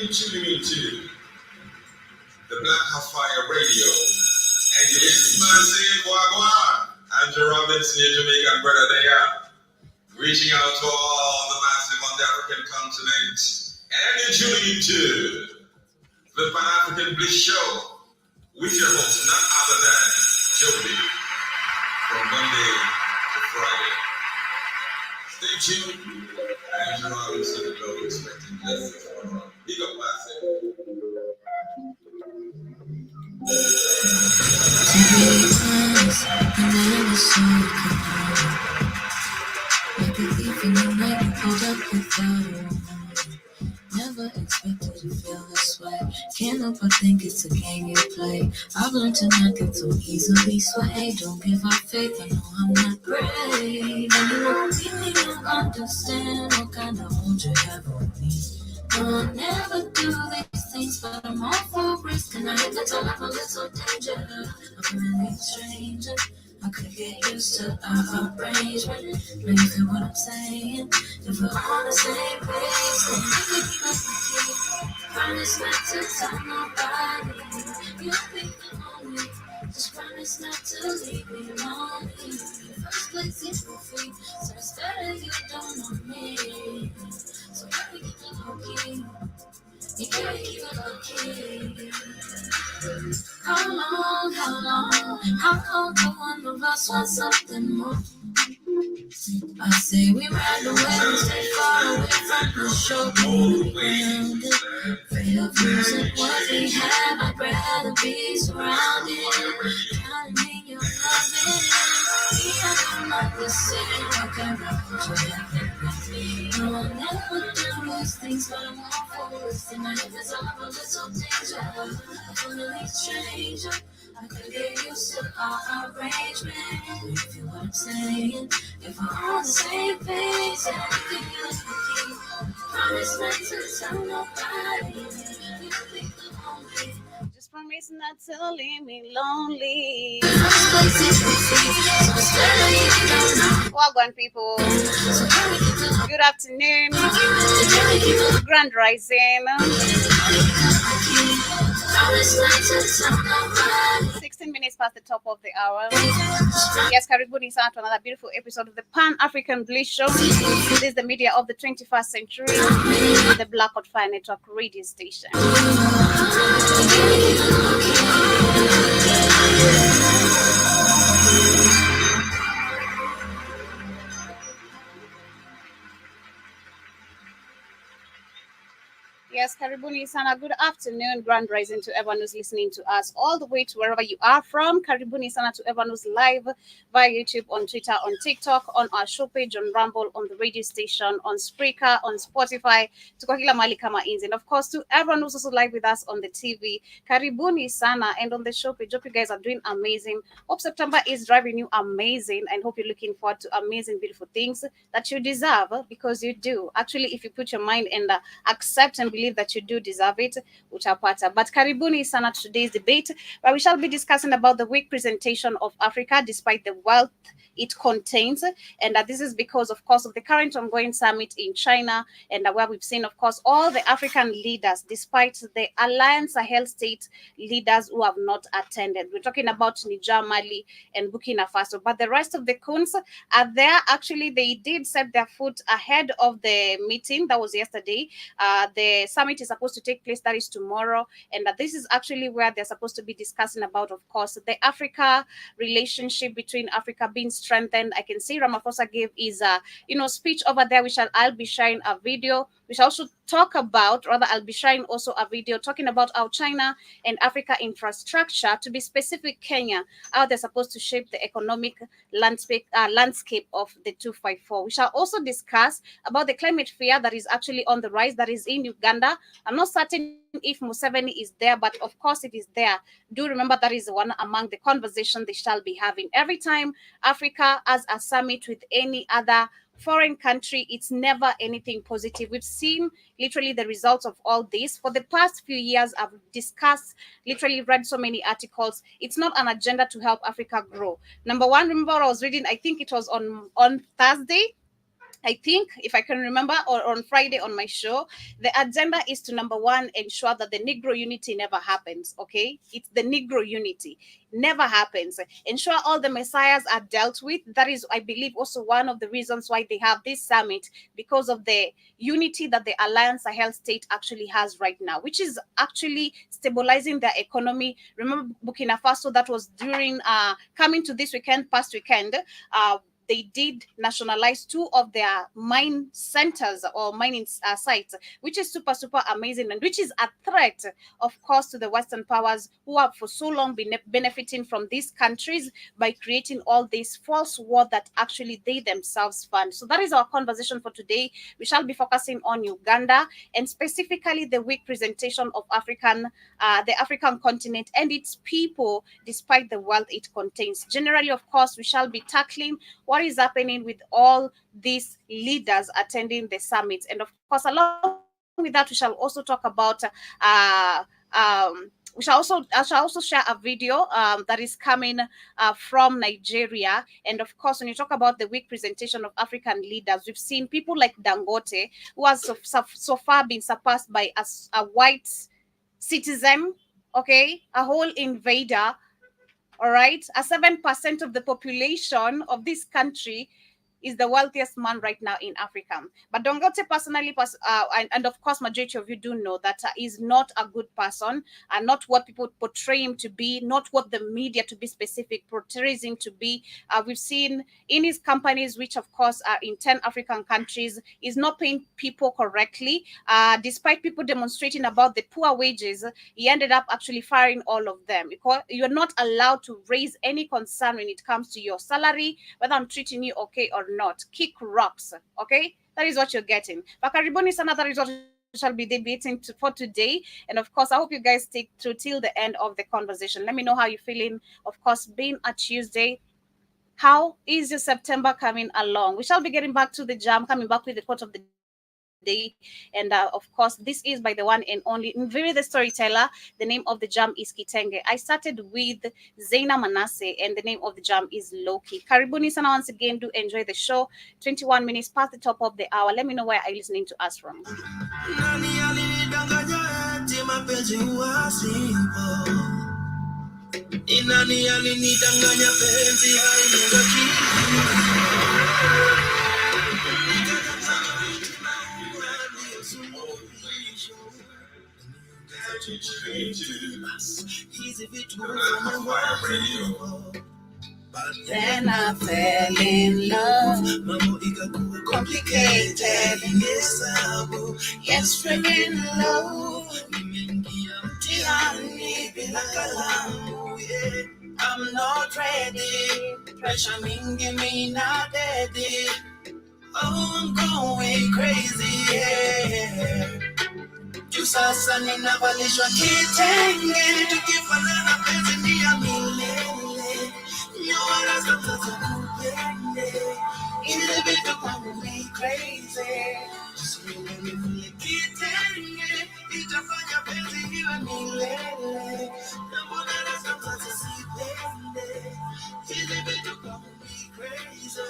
you're tuning into the Black House Fire Radio. And you listen to massive Wagwan. Andrew Robinson, your Jamaican brother, they are reaching out to all the massive on the African continent. And you're tuning into the Pan African Bliss Show with your host, none other than Jody, from Monday to Friday. Stay tuned. Andrew Robinson, the Global Expecting Blessings. Big up, massive. Too many times I never saw you come like a thief in the night, you pulled up without a warning. Never expected to feel this way. Can't help but think it's a game you play. I've learned to not get so easily swayed. Don't give up faith, I know I'm not brave. And you won't really don't understand what kind of hold you have on me. No, I'll never do these things, but I'm all for risk. And I hate to tell I'm a little danger. I'm a really stranger. I could get used to our arrangement. Now you feel what I'm saying? If we're on the same page, then we can keep us the key. Promise not to tell nobody. You'll be the only. Just promise not to leave me lonely. First place is for free, so it's better you don't know me. So let me keep it low key. You gotta keep it low key. How long till one of us wants something more? I say we ride away and stay far away from the show. Grounded, afraid of losing what we have. I'd rather be surrounded, drowning in your loving. I'm not the same. I can't hold you. No, I'll never do these things, but I'm all for risk. And I know there's a little danger. I'm a really stranger. I could get used to our arrangement. You feel what I'm saying? If we're on the same page, then we can get the key. Promise not to tell nobody. You'll be the only. Just promise not to leave me lonely. First place is free, so it's better you don't know. Welcome, people. Good afternoon. Grand Rising. 16 minutes past the top of the hour. Yes, Karibuni sana to another beautiful episode of the Pan-African Bliss Show. This is the media of the 21st century, the Black Hot Fire Network radio station. Yes, Karibuni sana. Good afternoon, Grand Rising to everyone who's listening to us all the way to wherever you are from. Karibuni sana to everyone who's live via YouTube, on Twitter, on TikTok, on our show page, on Rumble, on the radio station, on Spreaker, on Spotify, to kwa kila mahali kama inzi. And of course, to everyone who's also live with us on the TV, Karibuni sana. And on the show page, hope you guys are doing amazing. Hope September is driving you amazing, and hope you're looking forward to amazing, beautiful things that you deserve, because you do. Actually, if you put your mind and accept and believe that you do deserve it, utapata. But karibuni sana to today's debate, where we shall be discussing about the weak presentation of Africa despite the wealth it contains. And this is because, of course, of the current ongoing summit in China, and where we've seen, of course, all the African leaders, despite the Alliance Sahel state leaders who have not attended. We're talking about Niger, Mali, and Burkina Faso. But the rest of the coons are there. Actually, they did set their foot ahead of the meeting. That was yesterday. The summit is supposed to take place, that is tomorrow. And this is actually where they're supposed to be discussing about, of course, the Africa relationship between Africa being strengthened. I can see Ramaphosa gave his speech over there, which I'll be sharing a video. We shall also talk about, rather I'll be sharing also a video talking about how China and Africa infrastructure, to be specific Kenya, how they're supposed to shape the economic landscape of the 254. We shall also discuss about the climate fear that is actually on the rise, that is in Uganda. I'm not certain if Museveni is there, but of course it is there. Do remember that is one among the conversation they shall be having. Every time Africa has a summit with any other foreign country, it's never anything positive. We've seen literally the results of all this. For the past few years, I've discussed, literally read so many articles. It's not an agenda to help Africa grow. Number one, remember I was reading, I think it was on Thursday, I think, if I can remember, or on Friday on my show, the agenda is to, number one, ensure that the Negro unity never happens. Okay, it's the Negro unity never happens. Ensure all the messiahs are dealt with. That is, I believe, also one of the reasons why they have this summit, because of the unity that the Alliance Sahel state actually has right now, which is actually stabilizing their economy. Remember Burkina Faso, that was during coming to this weekend, past weekend. They did nationalize two of their mine centers or mining sites, which is super, super amazing, and which is a threat, of course, to the Western powers who have for so long been benefiting from these countries by creating all this false war that actually they themselves fund. So that is our conversation for today. We shall be focusing on Uganda, and specifically the weak presentation of the African continent and its people, despite the wealth it contains. Generally, of course, we shall be tackling what is happening with all these leaders attending the summit. And of course, along with that, we shall also talk about I shall also share a video that is coming from Nigeria. And of course, when you talk about the weak presentation of African leaders, we've seen people like Dangote, who has so far been surpassed by a white citizen, okay, a whole invader, all right. A 7% of the population of this country is the wealthiest man right now in Africa. But Dongote personally, and of course, majority of you do know that is not a good person, and not what people portray him to be, not what the media, to be specific, portrays him to be. We've seen in his companies, which of course are in 10 African countries, is not paying people correctly. Despite people demonstrating about the poor wages, he ended up actually firing all of them, because you're not allowed to raise any concern when it comes to your salary, whether I'm treating you okay or not. Kick rocks, okay? That is what you're getting. But karibuni sana, that is what we shall be debating for today. And of course, I hope you guys stick through till the end of the conversation. Let me know how you're feeling. Of course, being a Tuesday, how is your September coming along? We shall be getting back to the jam, coming back with the quote of the day. And of course, this is by the one and only Mviri the Storyteller. The name of the jam is Kitenge. I started with Zaina Manasseh, and the name of the jam is Loki. Karibuni sana once again. Do enjoy the show. 21 minutes past the top of the hour. Let me know where are you listening to us from. Nani alinidanganya eti mapenzi huwa simple. Ni nani alinidanganya penzi haina hizi vitu but then I fell in love. Mambo ikakuwa complicated. Yes, freaking love. Nimeingia mtihani bila kalamu. Yeah. I'm not ready. Pressure mingi me not ready. Oh, I'm going crazy. Yeah. Juu sasa ninavalishwa kitenge, tukifanana penzi ni ya milele. Nyora zote za kupende, ile vitu kwangu ni crazy. Usiwe nivule kitenge, itafanya penzi iwe milele. Na mbona zote zisipende, ile vitu kwangu ni crazy.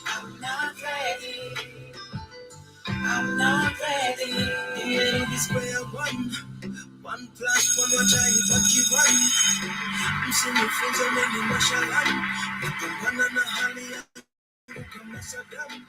I'm not ready. I'm not ready. This square one. 1 plus 1 wachaibaki 1. Msinifunze mengi mashallah. Napambana na hali yangu kama Saddam.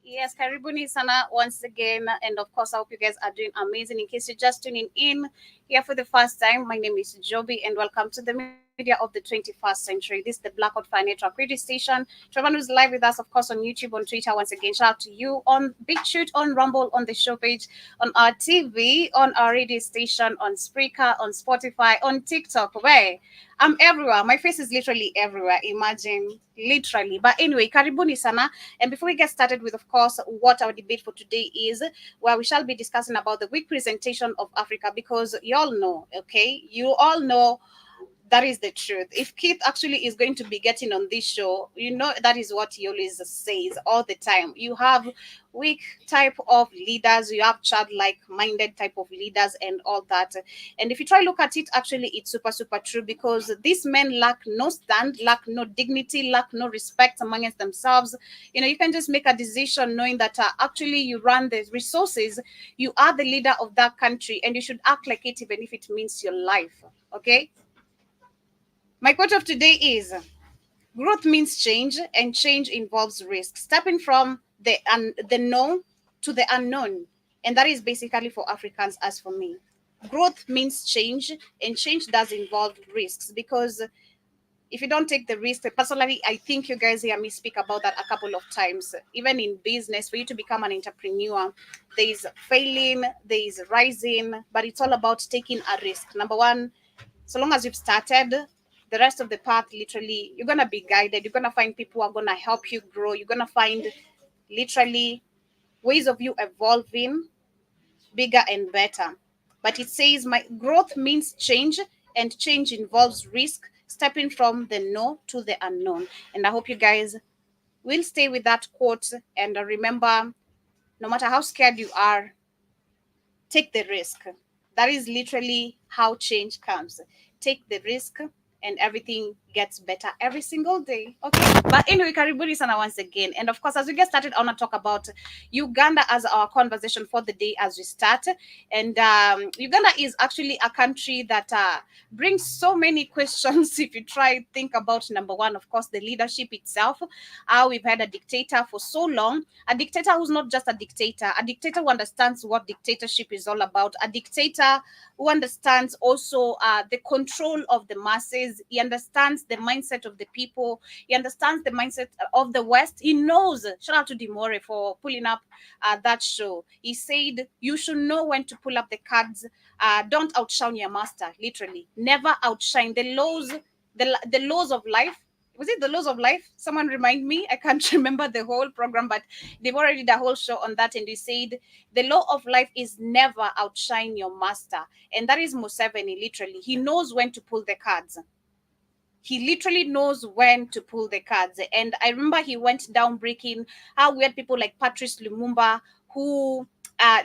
Yes, karibuni sana once again, and of course, I hope you guys are doing amazing. In case you're just tuning in here for the first time, my name is Joby, and welcome to the media of the 21st century. This is the Blackout Financial Radio Station. Trevor is live with us, of course, on YouTube, on Twitter. Once again, shout out to you on BitChute, on Rumble, on the show page, on our TV, on our radio station, on Spreaker, on Spotify, on TikTok. Where I'm everywhere. My face is literally everywhere. Imagine, literally. But anyway, karibuni sana. And before we get started with, of course, what our debate for today is, where we shall be discussing about the weak presentation of Africa, because you all know, okay, you all know That is the truth. If Keith actually is going to be getting on this show, that is what he always says all the time. You have weak type of leaders, you have childlike minded type of leaders, and all that. And if you try look at it, actually, it's super super true, because these men lack no stand, lack no dignity, lack no respect amongst themselves. You can just make a decision knowing that actually you run the resources, you are the leader of that country, and you should act like it, even if it means your life. Okay. My quote of today is: growth means change, and change involves risk. Stepping from the known to the unknown. And that is basically for Africans as for me. Growth means change, and change does involve risks, because if you don't take the risk, personally, I think you guys hear me speak about that a couple of times. Even in business, for you to become an entrepreneur, there is failing, there is rising, but it's all about taking a risk. Number one, so long as you've started, the rest of the path, literally, you're going to be guided. You're going to find people who are going to help you grow. You're going to find literally ways of you evolving bigger and better. But it says my growth means change, and change involves risk, stepping from the know to the unknown. And I hope you guys will stay with that quote, and remember, no matter how scared you are, take the risk. That is literally how change comes. Take the risk, and everything gets better every single day. Okay. But anyway, karibuni sana once again. And of course, as we get started, I want to talk about Uganda as our conversation for the day as we start. And Uganda is actually a country that brings so many questions if you try think about. Number one, of course, the leadership itself. We've had a dictator for so long, a dictator who's not just a dictator who understands what dictatorship is all about, a dictator who understands also the control of the masses. He understands the mindset of the people. He understands the mindset of the West. He knows. Shout out to Dimore for pulling up that show. He said, you should know when to pull up the cards. Don't outshine your master, literally. Never outshine the laws, the laws of life. Was it the laws of life? Someone remind me. I can't remember the whole program, but they've already did a whole show on that. And they said the law of life is never outshine your master. And that is Museveni, literally. He knows when to pull the cards. He literally knows when to pull the cards. And I remember he went down breaking how we had people like Patrice Lumumba, who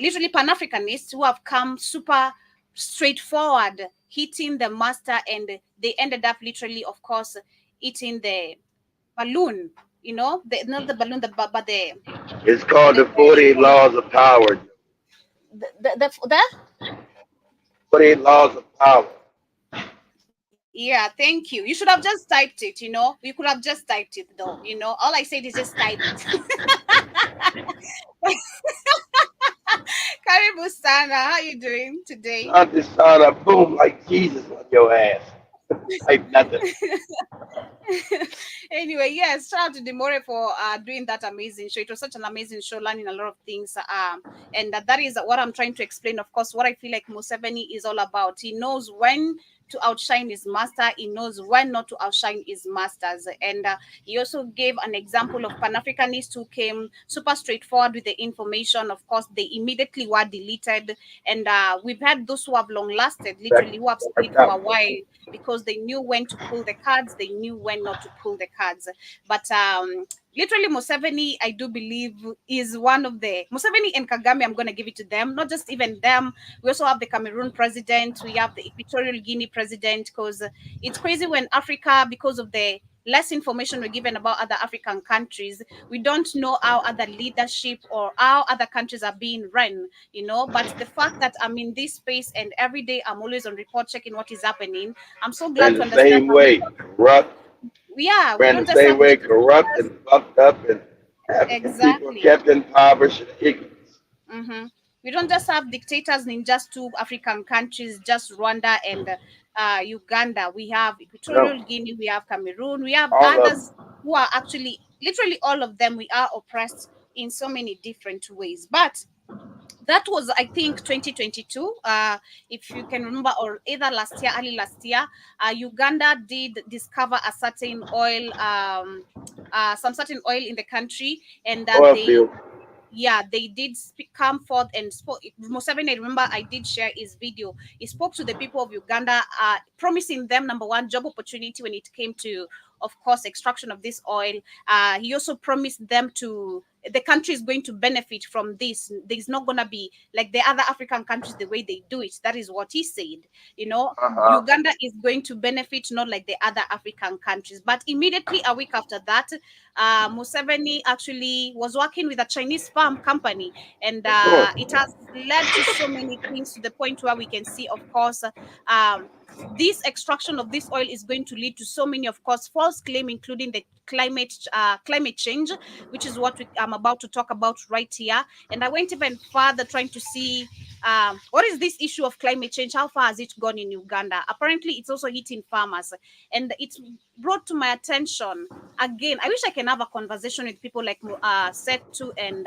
literally Pan-Africanists, who have come super straightforward, hitting the master, and they ended up literally, of course, eating the balloon, not the balloon, but It's called the, the 48 Laws of Power. the 48 Laws of Power. yeah, thank you. You should have just typed it, You could have just typed it though, All I said is just type it. Karibu Sana, how you doing today? Not this son of boom like Jesus on your ass. Like nothing. Anyway, yes, shout out to Demore for doing that amazing show. It was such an amazing show, learning a lot of things. And that is what I'm trying to explain. Of course, what I feel like Museveni is all about. He knows when to outshine his master. He knows when not to outshine his masters. And he also gave an example of Pan-Africanists who came super straightforward with the information. Of course, they immediately were deleted. And we've had those who have long lasted, literally, who have stayed for a while because they knew when to pull the cards, they knew when not to pull the cards. But literally, Museveni, I do believe, is one of the Museveni and Kagame. I'm going to give it to them, not just even them. We also have the Cameroon president, we have the Equatorial Guinea president, because it's crazy when Africa, because of the less information we're given about other African countries, we don't know how other leadership or how other countries are being run, But the fact that I'm in this space and every day I'm always on report checking what is happening, I'm so glad Ran to the understand same that way, corrupt. we Ran don't the just same have way, corrupt dictators. and fucked up, and African people Exactly. kept impoverished and ignorance. Mm-hmm. We don't just have dictators in just two African countries, just Rwanda and Uganda. We have No, Equatorial Guinea, we have Cameroon, we have all of them. others who are actually, literally all of them, we are oppressed in so many different ways. But that was, I think, 2022. If you can remember, or either last year, early last year, Uganda did discover a certain oil, some certain oil in the country, and Oil they field. yeah, they did come forth and spoke. Museveni, I remember I did share his video. He spoke to the people of Uganda, promising them, number one, job opportunity when it came to, of course, extraction of this oil. He also promised them the country is going to benefit from this. There's not going to be like the other African countries, the way they do it. That is what he said. Uh-huh. Uganda is going to benefit, not like the other African countries. But immediately a week after that, Museveni actually was working with a Chinese farm company, and Of course. it has led to so many things, to the point where we can see, of course, this extraction of this oil is going to lead to so many, of course, false claim, including the climate change, which is what I'm about to talk about right here. And I went even further, trying to see what is this issue of climate change? How far has it gone in Uganda? Apparently, it's also hitting farmers, and it's brought to my attention again. I wish I can have a conversation with people like Setu and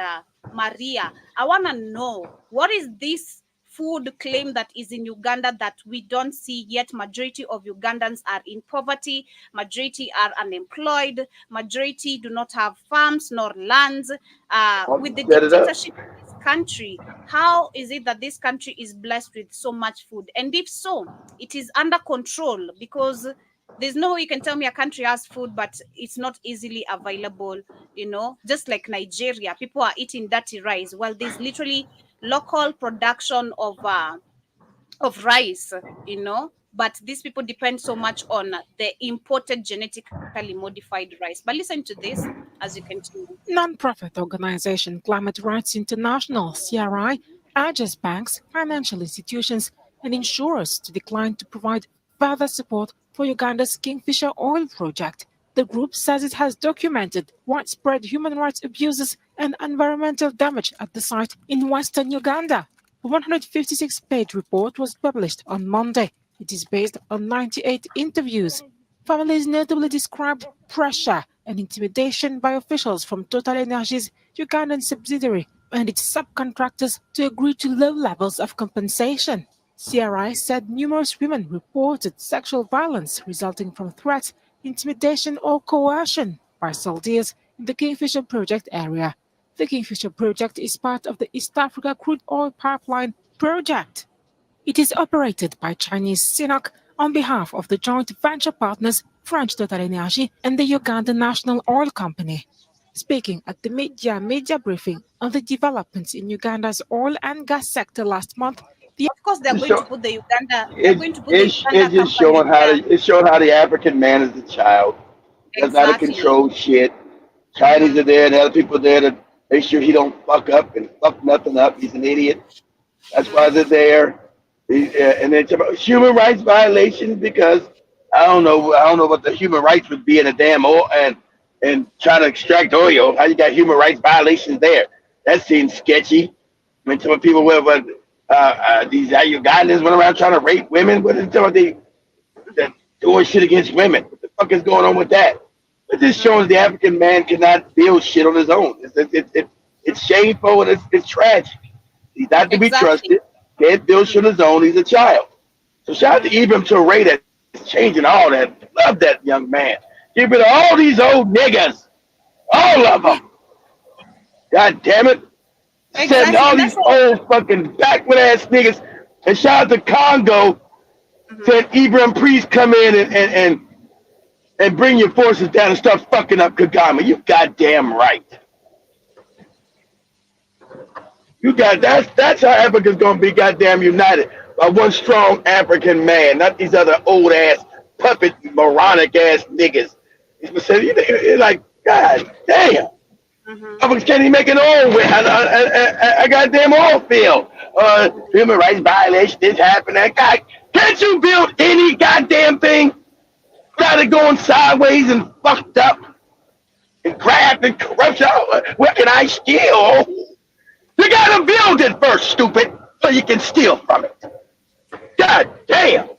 Maria. I want to know, what is this food claim that is in Uganda that we don't see yet? Majority of Ugandans are in poverty, majority are unemployed, majority do not have farms nor lands. With the Set it up. dictatorship in this country, how is it that this country is blessed with so much food? And if so, it is under control, because there's no way you can tell me a country has food, but it's not easily available. Just like Nigeria, people are eating dirty rice. Well, there's literally local production of rice, but these people depend so much on the imported genetically modified rice. But listen to this as you continue. Non-profit organization Climate Rights International (CRI) urges banks, financial institutions, and insurers to decline to provide further support for Uganda's Kingfisher oil project. The group says it has documented widespread human rights abuses and environmental damage at the site in western Uganda. A 156-page report was published on Monday. It is based on 98 interviews. Families notably described pressure and intimidation by officials from Total Energy's Ugandan subsidiary and its subcontractors to agree to low levels of compensation. CRI said numerous women reported sexual violence resulting from threats, intimidation, or coercion by soldiers in the Kingfisher Project area. The Kingfisher Project is part of the East Africa Crude Oil Pipeline Project. It is operated by Chinese CNOOC on behalf of the joint venture partners French Total Energy and the Uganda National Oil Company. Speaking at the media briefing on the developments in Uganda's oil and gas sector last month, Of course, they're It's going to show, put the Uganda. They're it, going to put the it's, Uganda it's just company showing how there. it's showing how the African man is a child. Doesn't know how to Exactly. control shit. Chinese are there and other people there to make sure he don't fuck up and fuck nothing up. He's an idiot. That's why they're there. And then it's about human rights violations because I don't know what the human rights would be in a damn oil and trying to extract oil. How you got human rights violations there? That seems sketchy. I mean, some people these Ugandans went around trying to rape women. What is some of that doing shit against women? What the fuck is going on with that? It just shows the African man cannot build shit on his own. It's shameful and it's tragic. He's not to be Exactly. trusted. Can't build shit on his own. He's a child. So shout out to Ibram Toure that's changing all that. Love that young man. Get rid of all these old niggas. All of them. God damn it. Setting Exactly. all And these that's what. old fucking backward ass niggas. And shout out to Congo. Said Ibram Priest come in and bring your forces down and start fucking up Kagame. You goddamn right. That's how Africa's gonna be goddamn united by one strong African man, not these other old ass puppet moronic ass niggas. You're like, God damn. Africans can't even make an oil well. I goddamn oil field. Human rights violation, this happened, that guy. Can't you build any goddamn thing without it going sideways and fucked up and graft and corruption? Where can I steal? You gotta build it first, stupid, so you can steal from it. God damn.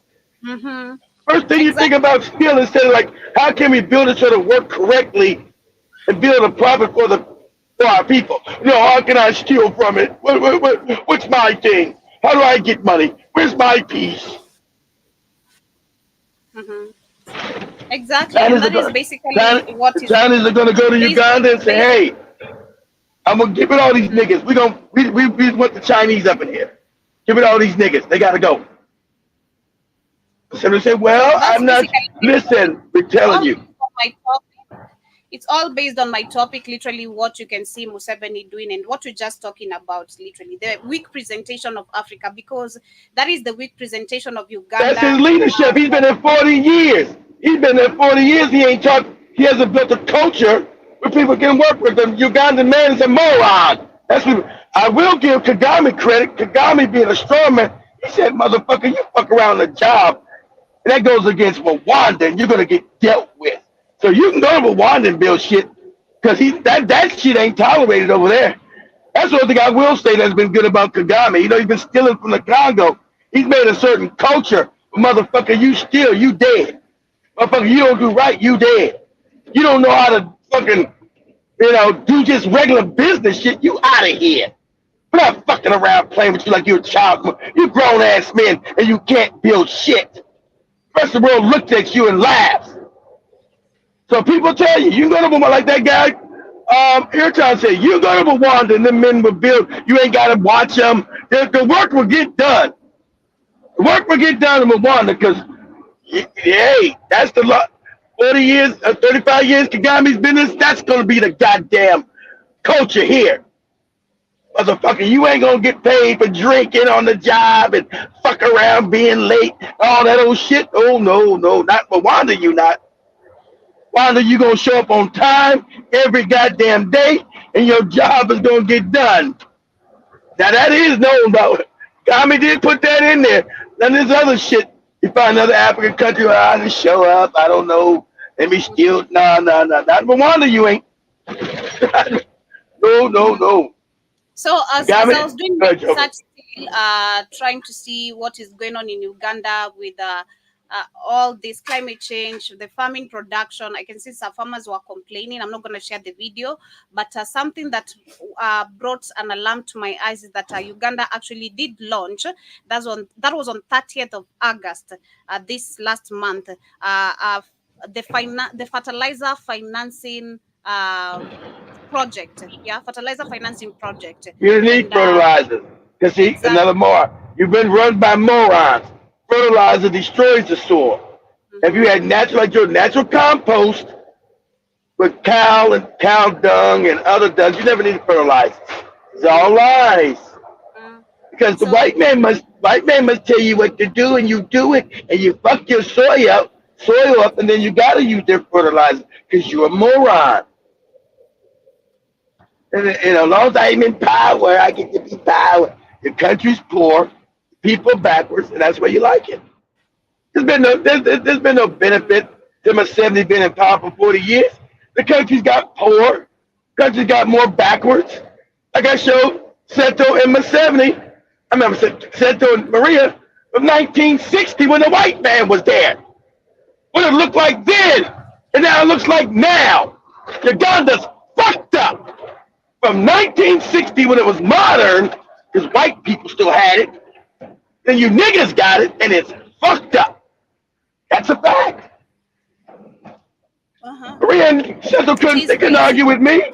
Mm-hmm. First thing you think Exactly. about stealing instead of like, how can we build it so to work correctly and build a profit for our people? How can I steal from it? What's my thing? How do I get money? Where's my piece? Exactly. And China's are that is gonna, basically China, what the is Chinese are gonna go to based. Uganda and say, hey, I'm gonna give it all these niggas. We want the Chinese up in here. Give it all these niggas. They gotta go. So they say, well, So that's I'm not. basically Listen, we're telling all you. based on my topic. It's all based on my topic, literally what you can see Museveni doing and what we're just talking about, literally the weak presentation of Africa, because that is the weak presentation of That's Uganda. his leadership. He's been there 40 years. He's been there 40 years. He ain't taught. He hasn't built a culture where people can work with them. Ugandan man is a moron. That's what I will give Kagame credit. Kagame being a strong man, he said, "Motherfucker, you fuck around the job." And that goes against Rwanda, and you're gonna get dealt with. So you can go to Rwanda and build shit, because that shit ain't tolerated over there. That's one thing I will say that's been good about Kagame. You know, he's been stealing from the Congo. He's made a certain culture. Motherfucker, you steal, you dead. Motherfucker, you don't do right, you dead. You don't know how to fucking, do just regular business shit, you out of here. We're not fucking around playing with you like you're a child. You grown ass men and you can't build shit. The rest of the world looks at you and laughs. So people tell you, you go to Rwanda like that guy. Airtime said, you go to Rwanda and the men will build. You ain't got to watch them. The work will get done. The work will get done in Rwanda because, hey, that's the lot. 40 years, 35 years Kagame's business, that's going to be the goddamn culture here. Motherfucker, you ain't going to get paid for drinking on the job and fuck around being late, all that old shit. Oh, no, not Rwanda, you not. Rwanda, you going to show up on time every goddamn day and your job is going to get done. Now, that is known about it. Kagame did put that in there. Then there's other shit. You find another African country where I just show up, I don't know. Let me steal. Nah. Not Rwanda, you ain't. No. So as I was doing Good, research, still trying to see what is going on in Uganda with all this climate change, the farming production, I can see some farmers were complaining. I'm not going to share the video, but something that brought an alarm to my eyes is that Uganda actually did launch. That was on 30th of August, this last month. The fertilizer financing project. Yeah, fertilizer financing project. You need fertilizer. Because see, exactly. Another more. You've been run by morons. Fertilizer destroys the soil. Mm-hmm. If you had natural compost with cow dung and other dung, you never need fertilizer. It's all lies. Because the white man must tell you what to do, and you do it, and you fuck your soil up, and then you gotta use their fertilizer because you're a moron. And as long as I'm in power, I get to be power. The country's poor, people backwards, and that's why you like it. There's been no benefit to Museveni being in power for 40 years. The country's got poor. The country's got more backwards. Like I showed Seto and Museveni. I remember Seto and Maria from 1960 when the white man was there. What it looked like then, and now it looks like now. Uganda's fucked up. From 1960 when it was modern, because white people still had it, then you niggas got it, and it's fucked up. That's a fact. Maria and Seto couldn't argue with me.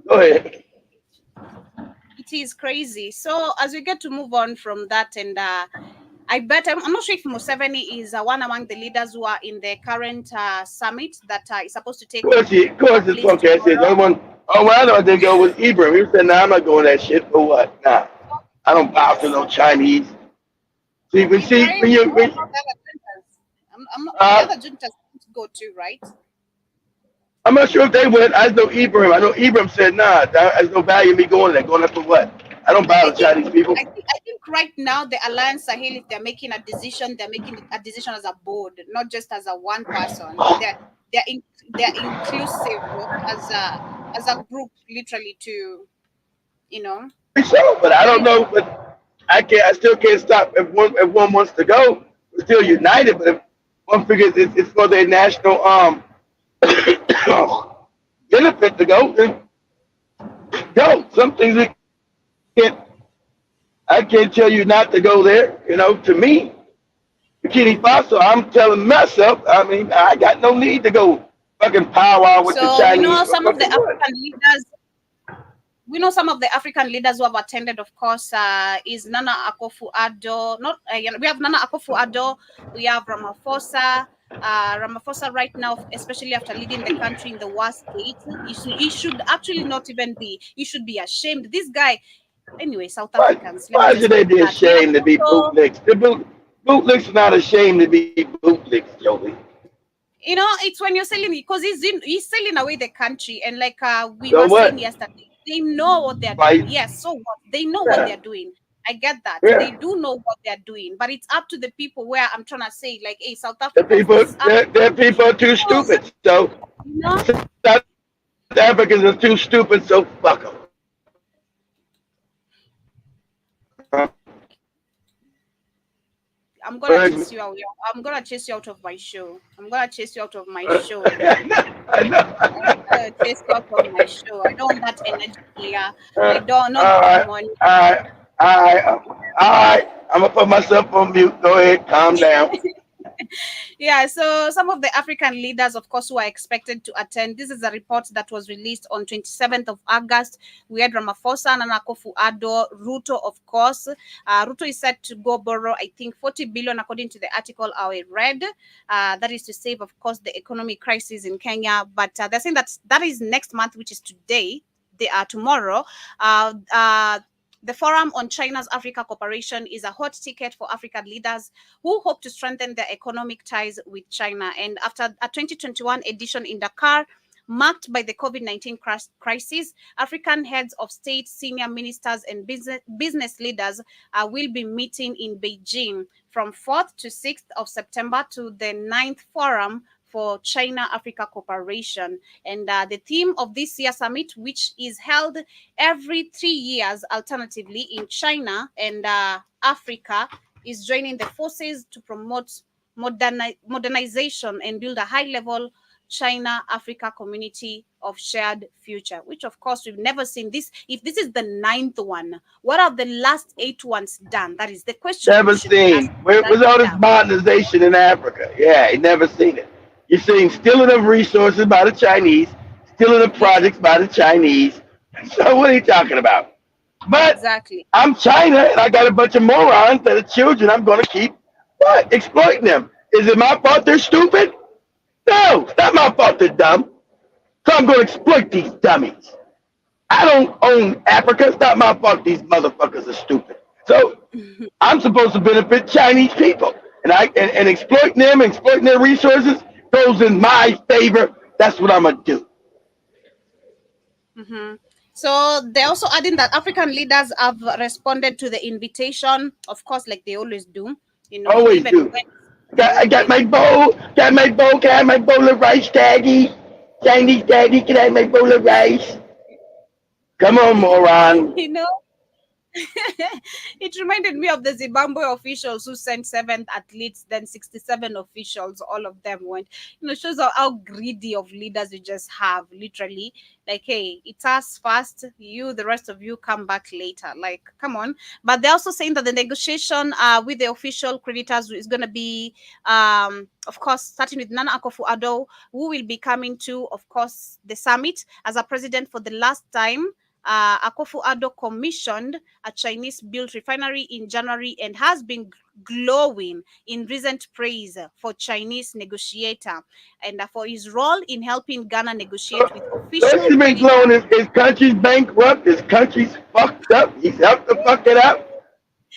Go ahead. It is crazy. So as we get to move on from that, and I bet I'm not sure if Museveni is one among the leaders who are in the current summit that is supposed to take. Of course, it's okay. I know they go with Ibrahim. He said, "Nah, I'm not going that shit for what? Nah, I don't bow to no Chinese." See, when you I'm not the other juntas to go to, right? I'm not sure if they went. I know Ibrahim. I know Ibrahim said, "Nah, there's no value in me going there. Going there for what? I don't bow to Chinese people." I think right now the Alliance Sahel, if they're making a decision, they're making a decision as a board, not just as a one person. They're inclusive as a group, literally, to So, but I don't know. But I still can't stop if one wants to go. We're still united. But if one figures it's for their national benefit to go, then go. Some things I can't tell you not to go there. To me, Bikini Faso, I'm telling myself, I got no need to go fucking powwow with the Chinese. Some of the African leaders, we know some of the African leaders who have attended, of course, is Nana Akufo-Addo. Not we have Nana Akufo-Addo, we have Ramaphosa. Ramaphosa right now, especially after leading the country in the worst state, he should actually not even be. He should be ashamed. This guy, anyway. South Africans. Let me Why just should they put be that. We have ashamed to be also, bootlicks? Bootlicks are not ashamed to be bootlicks, Joey. it's when you're selling because he's selling away the country, and like we So were what? saying yesterday, they know what they're Right? doing. Yes, so what? They know what they're doing. I get that. They Yeah. do know what they're doing, but it's up to the people where I'm trying to say, like, hey, South The Africans, people, this is up to their people are too because, stupid. So you know, South Africans are too stupid. So fuck them. I'm gonna chase you out. I'm gonna chase you out of my show. I'm gonna chase you out of my show. I know. Chase you out of my show. I don't want that energy here. I Uh, don't not all that right, money. all right, all right, all right. I'm gonna put myself on mute. Go ahead, calm down. Yeah, so some of the African leaders, of course, who are expected to attend. This is a report that was released on 27th of August. We had Ramaphosa, Nana Akufo-Addo, Ruto, of course. Ruto is set to go borrow, I think, 40 billion, according to the article I read. That is to save, of course, the economic crisis in Kenya. But they're saying that is next month, which is today. They are tomorrow. The Forum on China's Africa Cooperation is a hot ticket for African leaders who hope to strengthen their economic ties with China. And after a 2021 edition in Dakar, marked by the COVID-19 crisis, African heads of state, senior ministers, and business leaders will be meeting in Beijing from 4th to 6th of September to the 9th Forum for China-Africa Cooperation. And the theme of this year's summit, which is held every 3 years alternatively in China and Africa, is joining the forces to promote modernization and build a high-level China-Africa community of shared future, which of course we've never seen this. If this is the 9th one, what are the last 8 ones done? That is the question. Never seen. Where's all this modernization in Africa? Yeah, he never seen it. You're seeing stealing of resources by the Chinese, stealing of projects by the Chinese. So what are you talking about? But exactly. I'm China, and I got a bunch of morons that are children. I'm going to keep exploiting them. Is it my fault they're stupid? No, it's not my fault they're dumb. So I'm going to exploit these dummies. I don't own Africa. It's not my fault these motherfuckers are stupid. So I'm supposed to benefit Chinese people, and exploiting them, exploiting their resources goes in my favor. That's what I'm gonna do. So they're also adding that African leaders have responded to the invitation, of course, like they always do. Always do. I got my bowl. Got my bowl. Can I have my bowl of rice, Daddy? Chinese Daddy, can I have my bowl of rice? Come on, moron. It reminded me of the Zimbabwe officials who sent 7 athletes, then 67 officials. All of them went. Shows how greedy of leaders you just have. Literally, like, hey, it's us first. You, the rest of you, come back later. Like, come on. But they're also saying that the negotiation with the official creditors is going to be, of course, starting with Nana Akufo-Addo, who will be coming to, of course, the summit as a president for the last time. Akufo-Addo commissioned a Chinese-built refinery in January and has been glowing in recent praise for Chinese negotiator and for his role in helping Ghana negotiate with officials. So he's been glowing. His country's bankrupt. His country's fucked up. He's helped to fuck it up.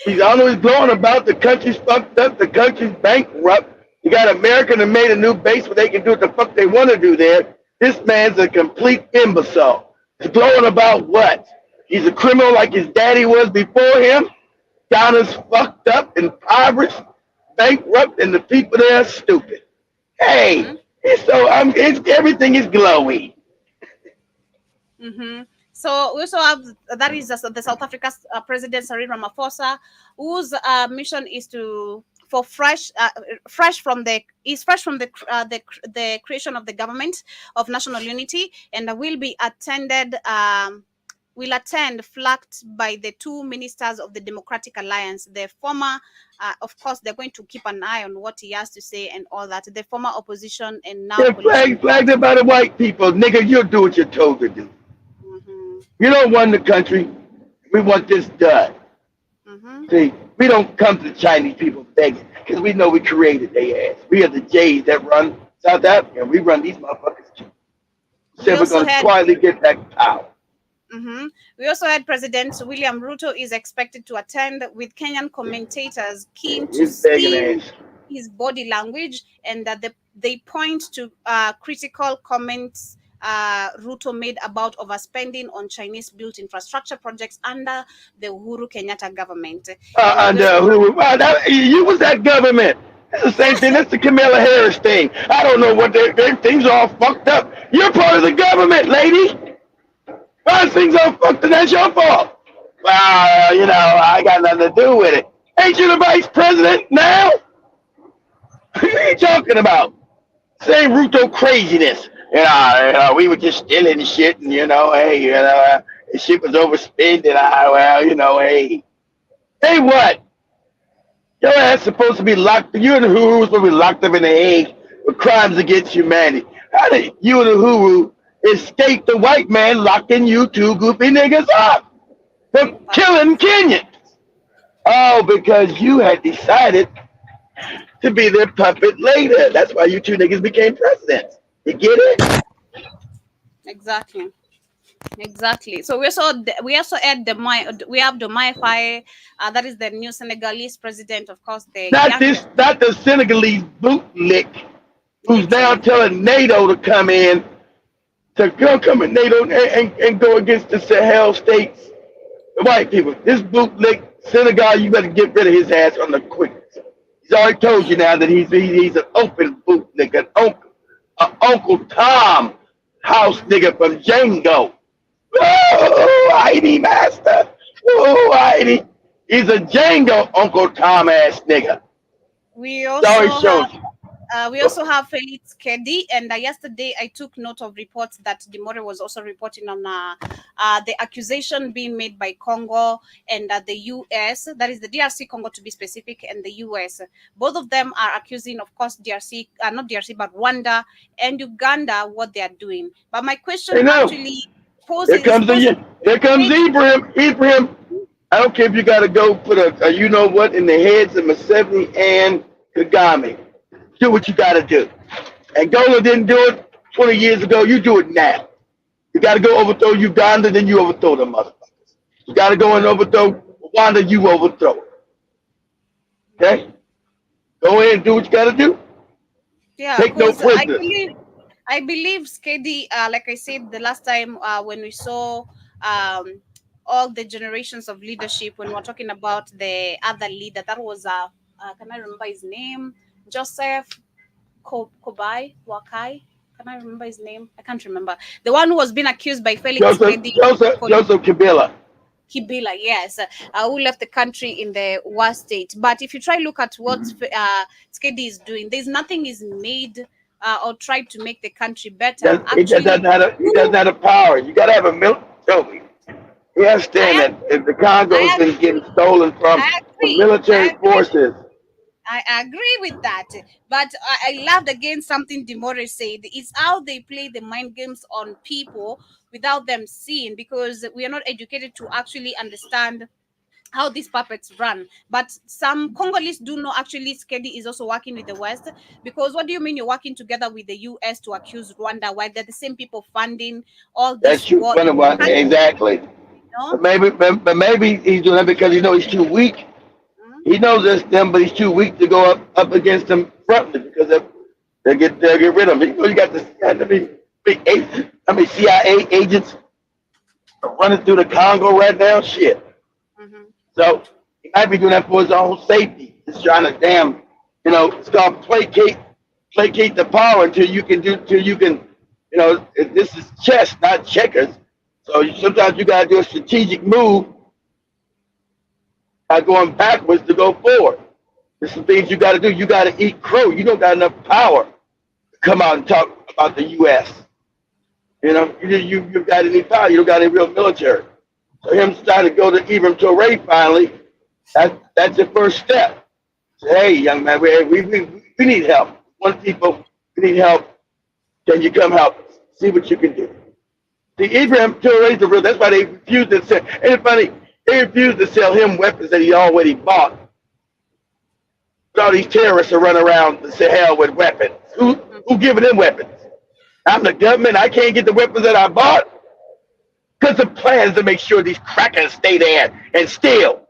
He's always glowing about the country's fucked up. The country's bankrupt. You got America that made a new base where they can do what the fuck they want to do there. This man's a complete imbecile. He's glowing about what? He's a criminal like his daddy was before him. Ghana's fucked up, impoverished, bankrupt, and the people there are stupid. Hey, everything is glowy. So we also have that is the South Africa President Cyril Ramaphosa, whose mission is to fresh from the creation of the government of national unity, and will attend flanked by the 2 ministers of the Democratic Alliance. The former, of course, they're going to keep an eye on what he has to say and all that. The former opposition and now flagged by the white people, nigga. You'll do what you're told to do. You don't run the country. We want this done. Mm-hmm. See, we don't come to the Chinese people begging because we know we created their ass. We are the Jays that run South Africa. We run these motherfuckers too. We Said we're also going to had quietly get back power. Mm-hmm. We also had President William Ruto is expected to attend with Kenyan commentators keen to His begging see ass. his body language, and that they point to critical comments Ruto made about overspending on Chinese-built infrastructure projects under the Uhuru Kenyatta government. And we Under also, who? You was that government. It's the same thing. That's the Camilla Harris thing. I don't know what their things are all fucked up. You're part of the government, lady. Why things all fucked up? That's your fault. Well, I got nothing to do with it. Ain't you the vice president now? What are you talking about? Same Ruto craziness. We were just stealing shit, and hey, the shit was overspending. Hey, what? Your ass supposed to be locked. You and the Huru supposed to be locked up in the Hague for crimes against humanity. How did you and the Huru escape the white man locking you two goofy niggas up for killing Kenyans? Oh, because you had decided to be their puppet later. That's why you two niggas became presidents. You get it? Exactly. So we also had we have the Faye, that is the new Senegalese president, of course, the Not youngest. the Senegalese bootlick who's now telling NATO to come in, come in NATO and go against the Sahel states, the white people. This bootlick Senegal, you better get rid of his ass on the quickest. He's already told you now that he's an open bootlick, an Uncle Tom house nigga from Django. Oh, Heidi master. Oh, Heidi. He's a Django Uncle Tom ass nigga. We also have Felix Kedi, and yesterday I took note of reports that Dimore was also reporting on the accusation being made by Congo and the US, that is the DRC Congo to be specific, and the US. Both of them are accusing, of course, DRC, not DRC, but Rwanda and Uganda what they are doing. But my question actually poses. Here comes Ibrahim. Ibrahim, I don't care if you got to go put a you know what in the heads of Museveni and Kagame. Do what you got to do. Angola didn't do it 20 years ago. You do it now. You got to go overthrow Uganda, then you overthrow the motherfuckers. You got to go and overthrow Rwanda, you overthrow it. Okay? Go ahead and do what you got to do. Yeah, take no prisoners. I believe Skedi, like I said the last time when we saw all the generations of leadership, when we were talking about the other leader, that was can I remember his name? Joseph Kobai Wakai. Can I remember his name? I can't remember. The one who was being accused by Felix Skedi. Joseph Kabila. Kibila, yes, who left the country in the worst state. But if you try look at what Skedi is doing, there's nothing is made or tried to make the country better. He doesn't have the power. You got to have a military. You understand that if the Congo has been getting stolen from the military forces. I agree with that, but I loved again something Dimore said. It's how they play the mind games on people without them seeing, because we are not educated to actually understand how these puppets run. But some Congolese do know actually Skedi is also working with the West, because what do you mean you're working together with the US to accuse Rwanda while they're the same people funding all this? That's true. Exactly. You know? But maybe he's doing that because he's too weak. He knows it's them, but he's too weak to go up against them frontally because they'll get rid of him. You got CIA agents running through the Congo right now. Shit. Mm-hmm. So he might be doing that for his own safety. He's trying to it's called placate the power until you can this is chess, not checkers. So sometimes you gotta do a strategic move by going backwards to go forward. There's some things you got to do. You got to eat crow. You don't got enough power to come out and talk about the U.S. You've got any power. You don't got any real military. So him starting to go to Ibrahim Touré finally, that's the first step. Say, hey, young man, we need help. One people, we need help. Can you come help us? See what you can do. See, Abraham Traore is the real. That's why they refused to sell. And it's funny, they refused to sell him weapons that he already bought. All these terrorists are running around the Sahel with weapons. Who giving them weapons? I'm the government. I can't get the weapons that I bought because the plan is to make sure these crackers stay there and steal.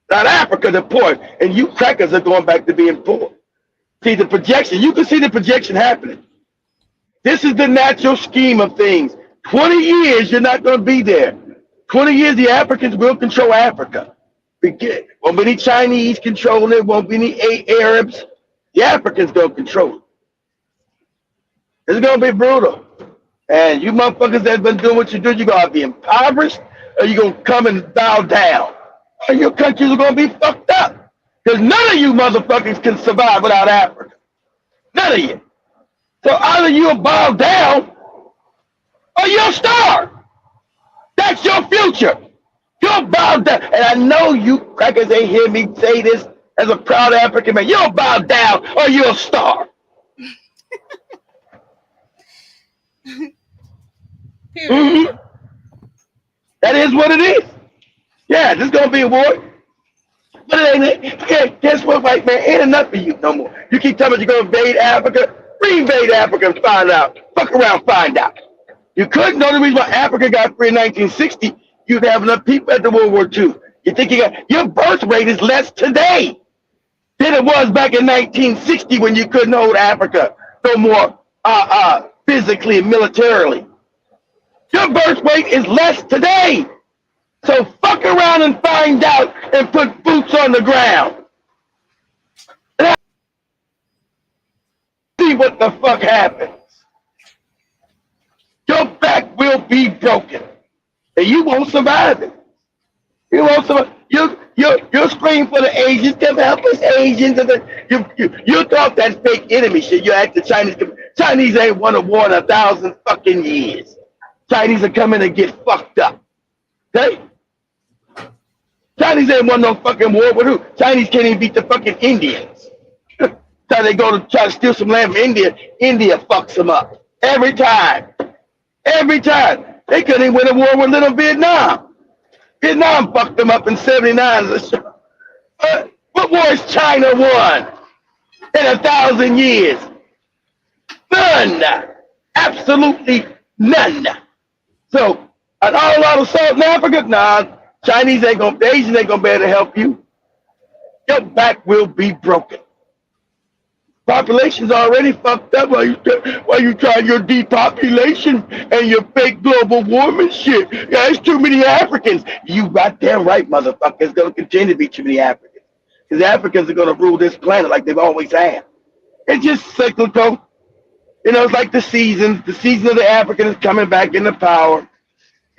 Not Africa, the poor, and you crackers are going back to being poor. See the projection. You can see the projection happening. This is the natural scheme of things. 20 years, you're not going to be there. 20 years, the Africans will control Africa. Won't be any Chinese controlling it. Won't be any Arabs. The Africans going to control it. It's going to be brutal. And you motherfuckers that have been doing what you do, you're going to be impoverished, or you're going to come and bow down. Or your countries are going to be fucked up. Because none of you motherfuckers can survive without Africa. None of you. So either you'll bow down, or you'll starve. That's your future. You'll bow down. And I know you crackers ain't hear me say this as a proud African man. You'll bow down, or you'll starve. Mm-hmm. That is what it is. Yeah, this is gonna be a war. But it ain't. Guess what, white man? Ain't enough for you no more. You keep telling me you're gonna invade Africa. Reinvade Africa and find out. Fuck around, find out. You couldn't. The only reason why Africa got free in 1960, you'd have enough people at the World War II. You think your birth rate is less today than it was back in 1960 when you couldn't hold Africa no more physically and militarily. Your birth rate is less today. So fuck around and find out and put boots on the ground. And see what the fuck happens. Your back will be broken. And you won't survive it. You won't survive. You'll scream for the Asians, them helpless Asians. And you talk that fake enemy shit. You act the Chinese. Chinese ain't won a war in 1,000 fucking years. Chinese are coming to get fucked up. Okay? Chinese ain't won no fucking war with who? Chinese can't even beat the fucking Indians. So they go to try to steal some land from India. India fucks them up. Every time. Every time. They couldn't even win a war with little Vietnam. Vietnam fucked them up in 79. What war has China won in 1,000 years? None. Absolutely none. So, an all out assault in Africa? Nah, Chinese ain't gonna, the Asians ain't gonna be able to help you. Your back will be broken. Population's already fucked up while you trying your depopulation and your fake global warming shit. Yeah, it's too many Africans. You goddamn right, motherfucker. It's gonna continue to be too many Africans. Because Africans are gonna rule this planet like they've always have. It's just cyclical. You know, it's like the seasons. The season of the African is coming back into power.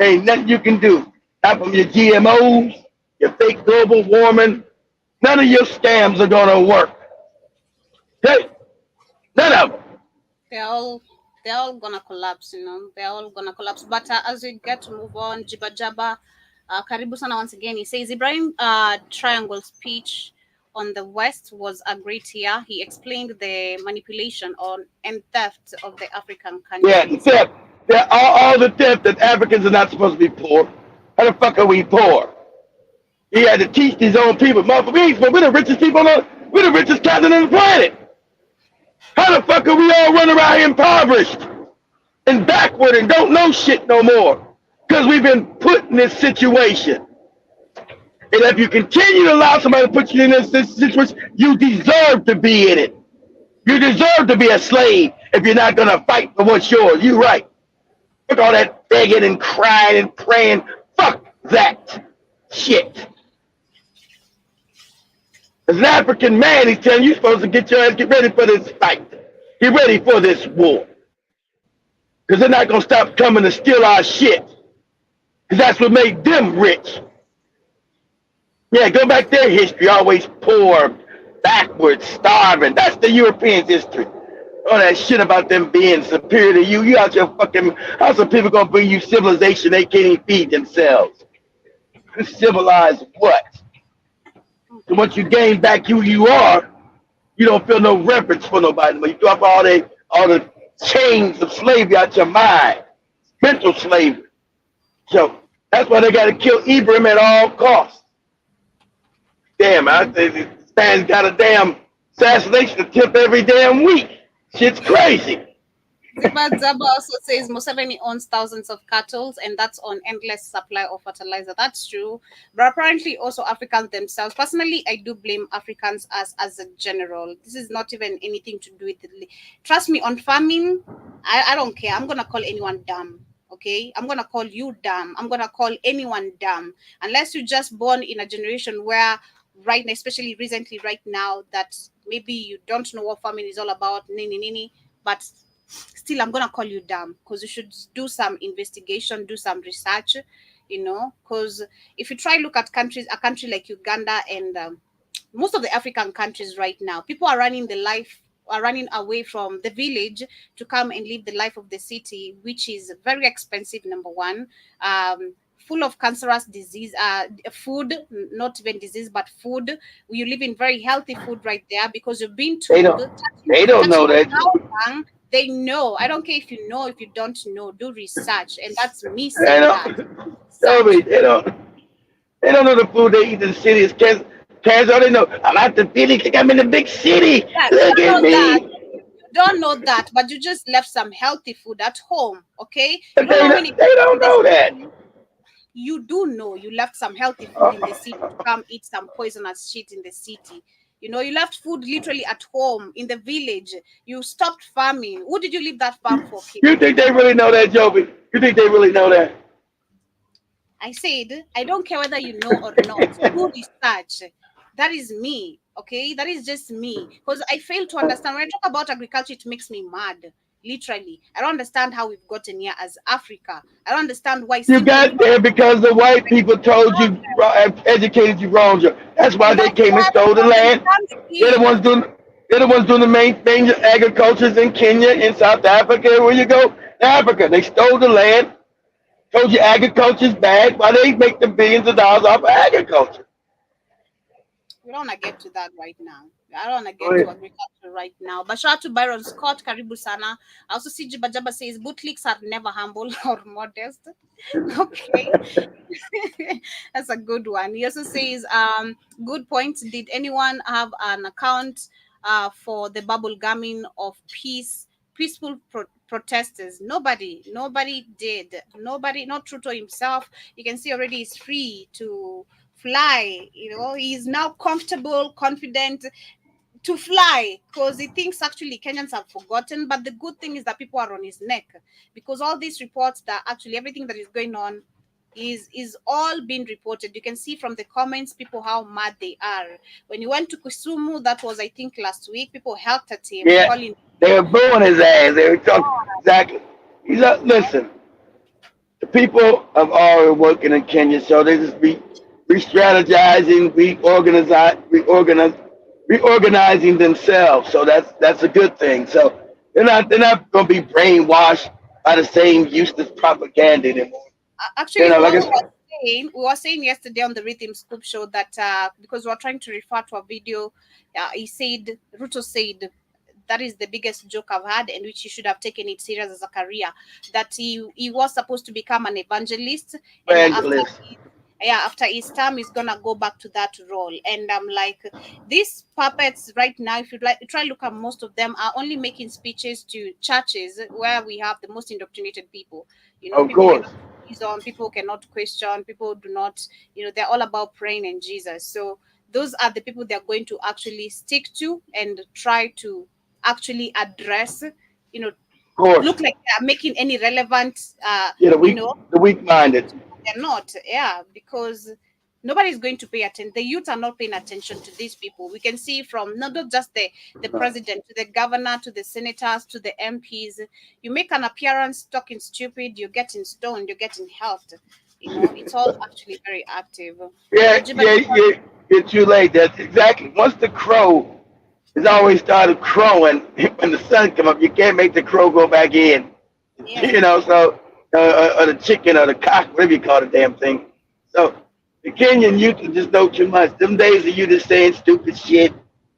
Ain't nothing you can do. Not from your GMOs, your fake global warming. None of your scams are gonna work. Hey, none of them. They're all gonna collapse, you know. They're all gonna collapse. But as we get to move on, Jiba Jaba, Karibu Sana once again. He says Ibrahim Triangle speech on the West was a great year. He explained the manipulation and theft of the African countries. Yeah, the theft. All the theft that Africans are not supposed to be poor. How the fuck are we poor? He had to teach these own people. We're the richest people we're the richest continent on the planet. How the fuck are we all running around here impoverished and backward and don't know shit no more? Because we've been put in this situation. And if you continue to allow somebody to put you in this situation, you deserve to be in it. You deserve to be a slave if you're not going to fight for what's yours. You're right. Look at all that begging and crying and praying. Fuck that shit. As an African man, he's telling you supposed to get your ass, get ready for this fight. Get ready for this war. Because they're not going to stop coming to steal our shit. Because that's what made them rich. Yeah, go back their history. Always poor, backwards, starving. That's the Europeans' history. All that shit about them being superior to you. You out your fucking, how some people going to bring you civilization they can't even feed themselves? Civilized what? And once you gain back who you are, you don't feel no reverence for nobody. But you drop all the chains of slavery out your mind. mental slavery. So that's why they got to kill Ibrahim at all costs. Damn, this man's got a damn assassination attempt every damn week. Shit's crazy. Zaba also says Museveni owns thousands of cattle, and that's on endless supply of fertilizer. That's true, but apparently also Africans themselves. Personally, I do blame Africans as a general. This is not even anything to do with it. Trust me, on farming, I don't care. I'm gonna call anyone dumb. Okay, I'm gonna call you dumb. I'm gonna call anyone dumb, unless you're just born in a generation where right now, especially recently, right now, that maybe you don't know what farming is all about. Nini, but still I'm gonna call you dumb, because you should do some investigation, do some research, because if you try look at a country like Uganda and most of the African countries right now, people are running away from the village to come and live the life of the city, which is very expensive, number one, full of cancerous disease, food, not even disease, but food. You live in very healthy food right there, because you've been told. They don't know that. They know. I don't care if you know, if you don't know, do research. And that's me saying that. They don't know the food they eat in the city is cancer. All they know, I'm at the village, like I'm in the big city. Yeah, look at me. You don't know that, but you just left some healthy food at home, okay? They don't know that. You do know you left some healthy food in the city to come eat some poisonous shit in the city. You left food literally at home in the village. You stopped farming. Who did you leave that farm for, kid? You think they really know that, Joby? You think they really know that? I said, I don't care whether you know or not. Do research. That is me, okay? That is just me. Because I fail to understand. When I talk about agriculture, it makes me mad. Literally. I don't understand how we've gotten here as Africa. I don't understand why. You got there because the white people told you, educated you wrong. That's why they came and stole the land. They're the ones doing the main agricultures in Kenya, in South Africa. Where you go? Africa. They stole the land. Told you agriculture's bad. Why they make the billions of dollars off of agriculture? We don't want to get to that right now. I don't want to get to agriculture right now. But shout out to Byron Scott, Karibu Sana. I also see Jibajaba says bootlicks are never humble or modest. Okay. That's a good one. He also says, good point. Did anyone have an account for the bubble gumming of peaceful protesters? Nobody did. Nobody, not Truto himself. You can see already he's free to fly. He's now comfortable, confident to fly, because he thinks actually Kenyans have forgotten. But the good thing is that people are on his neck, because all these reports, that actually everything that is going on is all being reported. You can see from the comments people how mad they are. When he went to Kisumu, that was I think last week, people helped at him. Yeah, they were booing his ass. They were talking exactly. He's like, listen, the people of all working in Kenya, so they just be re-strategizing, reorganizing themselves. So that's a good thing. So they're not going to be brainwashed by the same useless propaganda anymore. Actually, we were saying yesterday on the Rhythm Scoop show that because we were trying to refer to a video, Ruto said that is the biggest joke I've had, and which he should have taken it serious as a career. That he was supposed to become an evangelist. After his term, he's gonna go back to that role. And I'm like, these puppets right now, if you try look at, most of them are only making speeches to churches where we have the most indoctrinated people. Of course. People cannot question, people do not, they're all about praying in Jesus. So those are the people they're going to actually stick to and try to actually address, look like they're making any relevant, the weak-minded. They're not, because nobody's going to pay attention. The youth are not paying attention to these people. We can see from not just the president, to the governor, to the senators, to the MPs. You make an appearance talking stupid, you're getting stoned, you're getting helped. It's all actually very active. You're too late. That's exactly. Once the crow has always started crowing, when the sun come up, you can't make the crow go back in. So. Or the chicken or the cock, whatever you call the damn thing. So the Kenyan youth just know too much. Them days of you just saying stupid shit.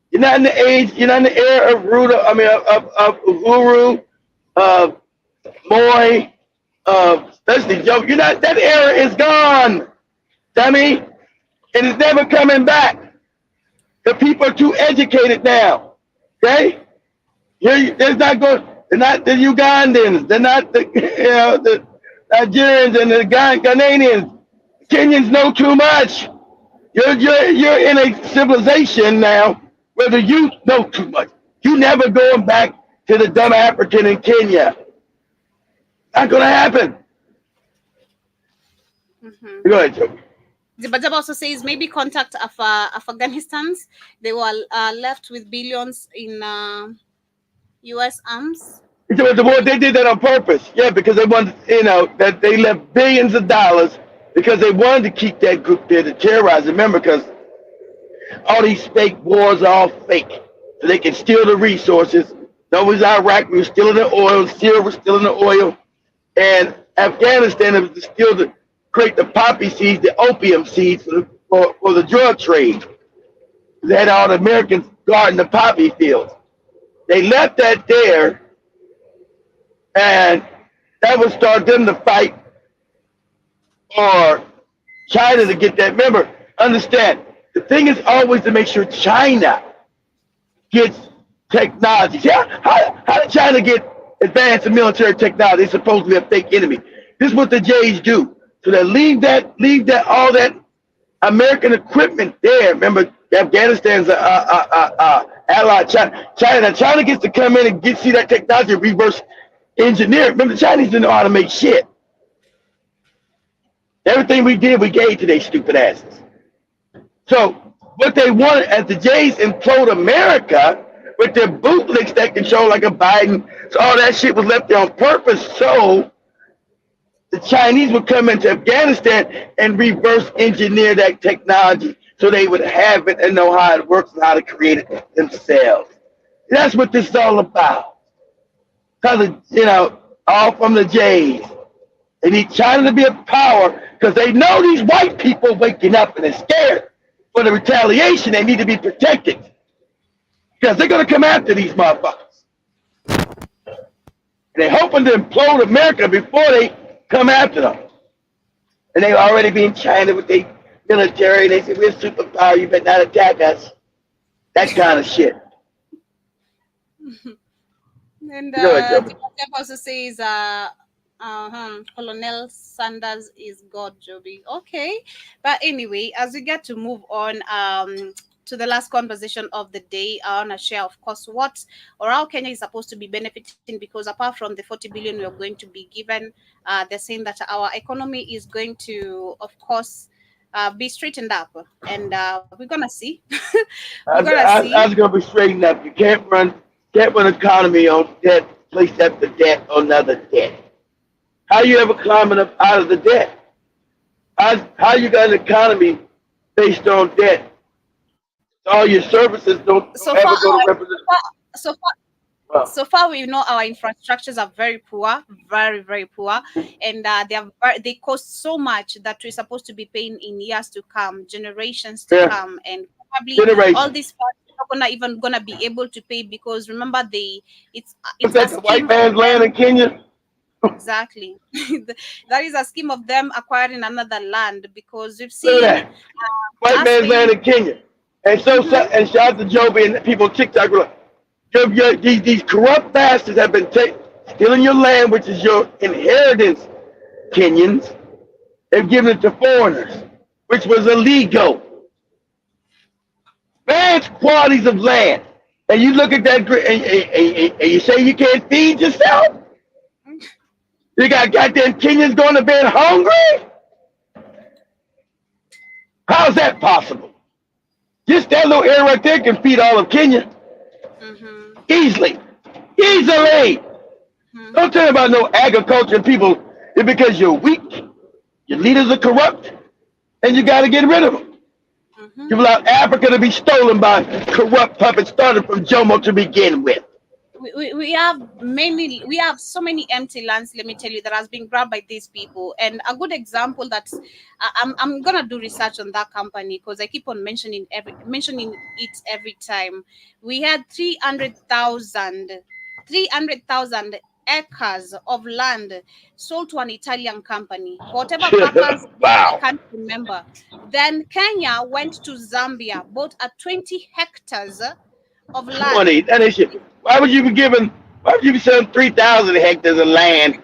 You're not in the era of Uhuru, Moy, Especially Joe. You're not. That era is gone, dummy, and it's never coming back. The people are too educated now. Okay, there's not going. They're not the Ugandans. They're not the the Nigerians and the Ghanaians. Kenyans know too much. You're in a civilization now where the youth know too much. You never going back to the dumb African in Kenya. Not gonna happen. Go ahead, Joe. The Bajab also says maybe contact Afghanistan's. They were left with billions in U.S. arms. They did that on purpose. Yeah, because they wanted, that they left billions of dollars because they wanted to keep that group there to terrorize. Remember, because all these fake wars are all fake. So they can steal the resources. That was Iraq. We were stealing the oil. Syria was stealing the oil. And Afghanistan was still to create the poppy seeds, the opium seeds for the drug trade. They had all the Americans guarding the poppy fields. They left that there, and that would start them to fight or China to get that. Remember, understand, the thing is always to make sure China gets technology. See, how did China get advanced in military technology? They're supposed to be a fake enemy. This is what the Jays do. So they leave that all that American equipment there. Remember, Afghanistan's ally China. China gets to come in and see that technology, reverse engineer. Remember, the Chinese didn't know how to make shit. Everything we did, we gave to their stupid asses. So what they wanted as the Jays implode America with their bootlicks that control like a Biden. So all that shit was left there on purpose. So the Chinese would come into Afghanistan and reverse engineer that technology so they would have it and know how it works and how to create it themselves. That's what this is all about. Because, all from the Jays. They need China to be a power because they know these white people waking up and they're scared. For the retaliation, they need to be protected. Because they're going to come after these motherfuckers. And they're hoping to implode America before they come after them. And they already be in China with their military. They say, we're a superpower, you better not attack us. That kind of shit. And the also says, Colonel Sanders is God, Joby. Okay. But anyway, as we get to move on to the last conversation of the day, I want to share, of course, what or how Kenya is supposed to be benefiting, because apart from the 40 billion we are going to be given, they're saying that our economy is going to, of course, be straightened up. And we're going to see. It's going to be straightened up. You can't run economy on debt, place after debt, another debt. How you ever climbing up out of the debt? How you got an economy based on debt? All your services don't ever go to represent. So far, we know our infrastructures are very poor, very, very poor, and they cost so much that we're supposed to be paying in years to come, generations to come, and probably all these funds are not even gonna be able to pay, because remember it's that the white man's land in Kenya. Exactly. That is a scheme of them acquiring another land, because we've seen white man's land in Kenya. And and shout out to Joby and people on TikTok. These corrupt bastards have been stealing your land, which is your inheritance, Kenyans. They've given it to foreigners, which was illegal. Vast quantities of land. And you look at that and you say you can't feed yourself? You got goddamn Kenyans going to bed hungry? How's that possible? Just that little area right there can feed all of Kenya. Easily. Don't tell me about no agriculture and people. It's because you're weak, your leaders are corrupt, and you got to get rid of them. You allow Africa to be stolen by corrupt puppets started from Jomo to begin with. We have so many empty lands, let me tell you, that has been grabbed by these people. And a good example that I'm gonna do research on that company, because I keep on mentioning it every time. We had 300,000 acres of land sold to an Italian company for whatever purpose I Wow. can't remember. Then Kenya went to Zambia, bought a 20 hectares of land. 20. That is shit. Why would you be selling 3,000 hectares of land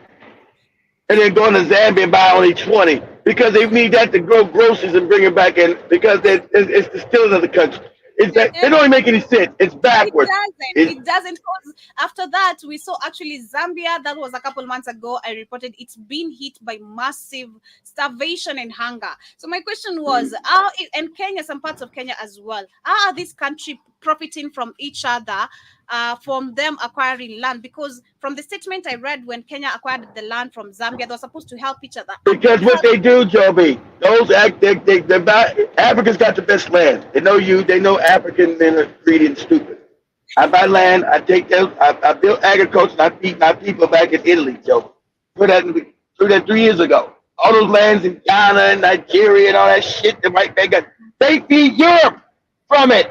and then going to Zambia and buy only 20? Because they need that to grow groceries and bring it back in because it's the still another country. It's that it don't even make any sense. It's It backwards. doesn't. It's It doesn't. Cause after that, we saw actually Zambia. That was a couple months ago. I reported it's been hit by massive starvation and hunger. So my question was, and Kenya, some parts of Kenya as well, how are these countries profiting from each other? From them acquiring land, because from the statement I read, when Kenya acquired the land from Zambia, they were supposed to help each other. because what they do, Joby, Africa's got the best land. They know you. They know African men are greedy and stupid. I buy land. I take them. I build agriculture. And I feed my people back in Italy, Joby. Through that 3 years ago. All those lands in Ghana and Nigeria and all that shit the white man got. They feed Europe from it.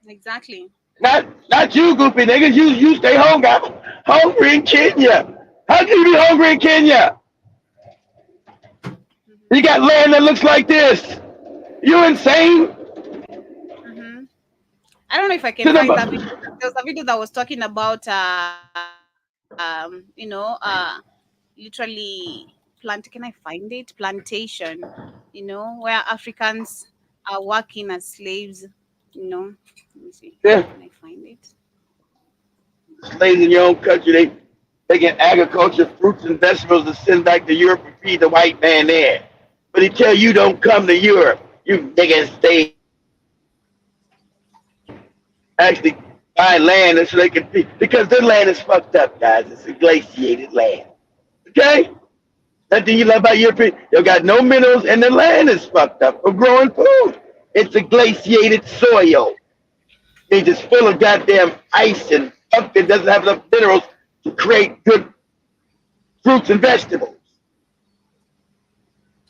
Exactly. Not you, goofy niggas. You stay hungry in Kenya. How can you be hungry in Kenya? You got land that looks like this. You insane? Hmm. I don't know if I can To the find that bu- video. There was a video that was talking about, literally plant. Can I find it? Plantation. Where Africans are working as slaves. Let me see. Yeah, Can I find it? slaves in your own country. They taking agriculture, fruits and vegetables to send back to Europe and feed the white man there. But he tell you don't come to Europe. You niggas stay actually buy land so they can feed because their land is fucked up, guys. It's a glaciated land. Okay? Nothing you love about European. They got no minerals and the land is fucked up for growing food. It's a glaciated soil. It's just full of goddamn ice and fuck that doesn't have enough minerals to create good fruits and vegetables.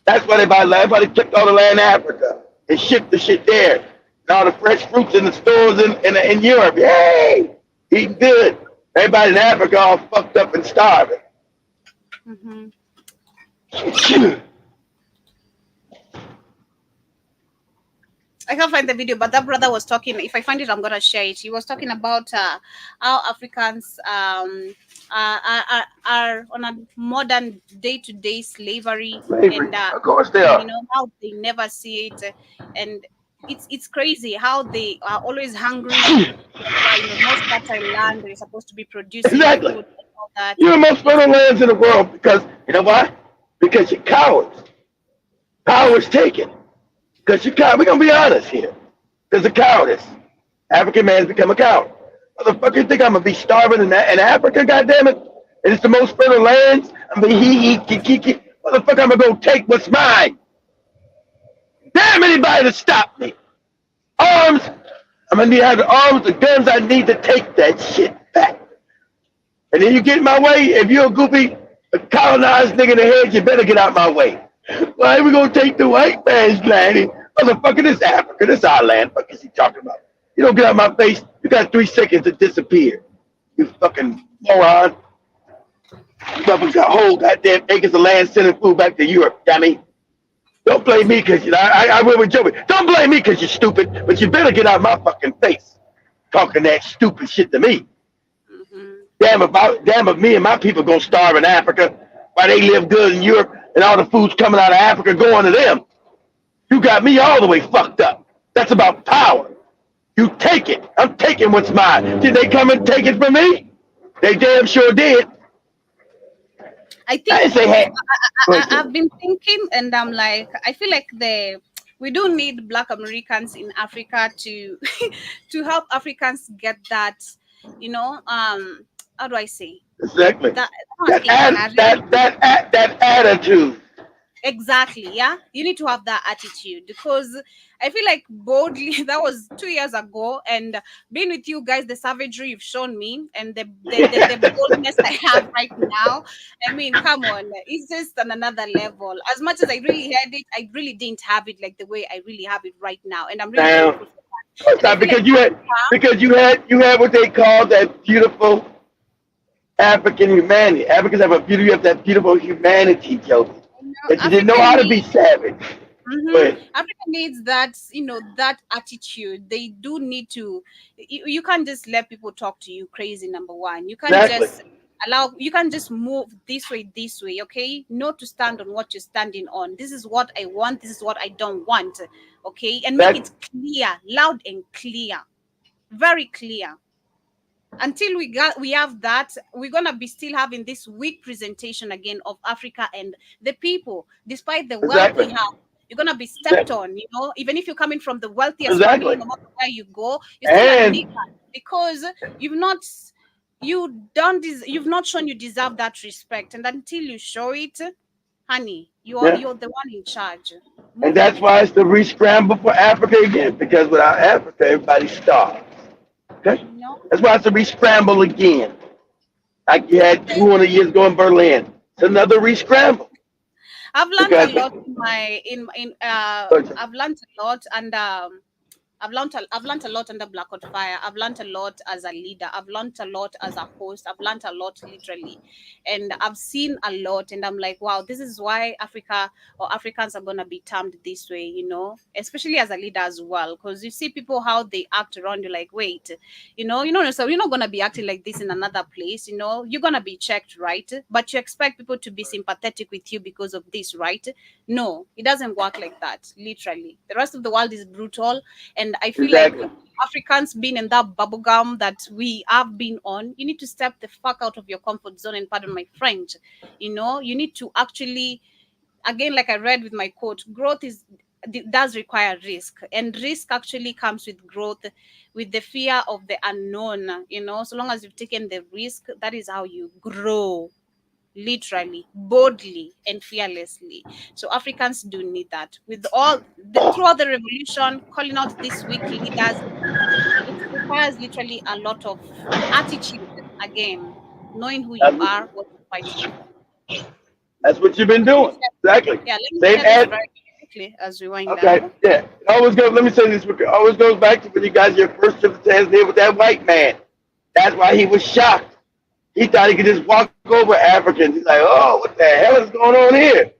That's why they buy land. That's why they took all the land in Africa and shipped the shit there. And all the fresh fruits in the stores in Europe. Yay! Eating good. Everybody in Africa all fucked up and starving. Hmm. I can't find the video, but that brother was talking. If I find it, I'm gonna share it. He was talking about how Africans are on a modern day-to-day slavery, Slavery. and Of course they are. how they never see it, and it's crazy how they are always hungry. Most fertile land they're supposed to be producing Exactly. food and all that. You're the most fertile lands in the world because, you know why? Because you're cowards. Power is taken. Because you're coward. We're going to be honest here. Because of cowardice. African man's become a coward. Motherfucker, you think I'm going to be starving in Africa, goddammit? And it's the most fertile lands? I mean, Motherfucker, I'm going to go take what's mine. Damn anybody to stop me. Arms. I'm going to need to have the arms, the guns I need to take that shit back. And then you get in my way. If you're a goofy, a colonized nigga in the head, you better get out my way. Why are we gonna take the white man's land? Motherfucker, this Africa, this our land. Fuck is he talking about? You don't get out my face, you got 3 seconds to disappear. You fucking moron. You motherfuckers got whole goddamn acres of land sending food back to Europe, dummy. Don't blame me because I will with Joey. Don't blame me because you're stupid, but you better get out my fucking face. Talking that stupid shit to me. Damn if me and my people gonna starve in Africa while they live good in Europe and all the food's coming out of Africa going to them. You got me all the way fucked up. That's about power. You take it. I'm taking what's mine. Did they come and take it from me? They damn sure did. I think I didn't say hey. I've been thinking, and I'm like, I feel like we do need Black Americans in Africa to to help Africans get that, how do I say Exactly. that That attitude. exactly, yeah, you need to have that attitude, because I feel like boldly that was 2 years ago, and being with you guys, the savagery you've shown me and the boldness I have right now, I mean, come on, it's just on another level. As much as I really had it, I really didn't have it like the way I really have it right now, and I'm really Damn. grateful for that. It's And I not feel like because you had what they call that beautiful African humanity. Africans have a beauty. You have that beautiful humanity, Joe. That you didn't know Africa how to be needs. savage. But Africa needs that, that attitude. They do need to. You can't just let people talk to you crazy. Number one, you can't exactly, just allow. You can't just move this way, this way. Okay, not to stand on what you're standing on. This is what I want. This is what I don't want. Okay, and make exactly, it clear, loud and clear, very clear. Until we have that, we're gonna be still having this weak presentation again of Africa and the people, despite the wealth we exactly, have. You're gonna be stepped exactly, on, even if you're coming from the wealthiest family, exactly. no matter where you go, you're still a And nigger because you've not you've not shown you deserve that respect. And until you show it, honey, yeah, you're the one in charge. and Move that's on. why it's the re-scramble for Africa again. Because without Africa, everybody starves. Okay, No. that's why it's a re-scramble again. Like you had Thank 200 years ago in Berlin. It's another re-scramble I've learned a because lot in my in I've learned a lot, and I've learned a lot under Black Hot Fire. I've learned a lot as a leader. I've learned a lot as a host. I've learned a lot literally, and I've seen a lot. And I'm like, wow, this is why Africa or Africans are gonna be termed this way, especially as a leader as well. Because you see people how they act around you, like, wait, so you're not gonna be acting like this in another place. You're gonna be checked, right? But you expect people to be sympathetic with you because of this, right? No, it doesn't work like that. Literally, the rest of the world is brutal, and I feel like exactly, Africans being in that bubblegum that we have been on, you need to step the fuck out of your comfort zone, and pardon my French. You need to actually, again, like I read with my quote, growth does require risk, and risk actually comes with growth, with the fear of the unknown. So long as you've taken the risk, that is how you grow, literally, boldly and fearlessly. So Africans do need that. With throughout the revolution, calling out these weak leaders, it requires literally a lot of attitude. Again, knowing who you that's what, are, what you're fighting for. that's what you've been But doing. Exactly. let me Same share this as very quickly as we wind okay, down. yeah. It always goes. Let me say this. It always goes back to when you guys your first trip to Tanzania with that white man. That's why he was shocked. He thought he could just walk over Africans. He's like, oh, what the hell is going on here?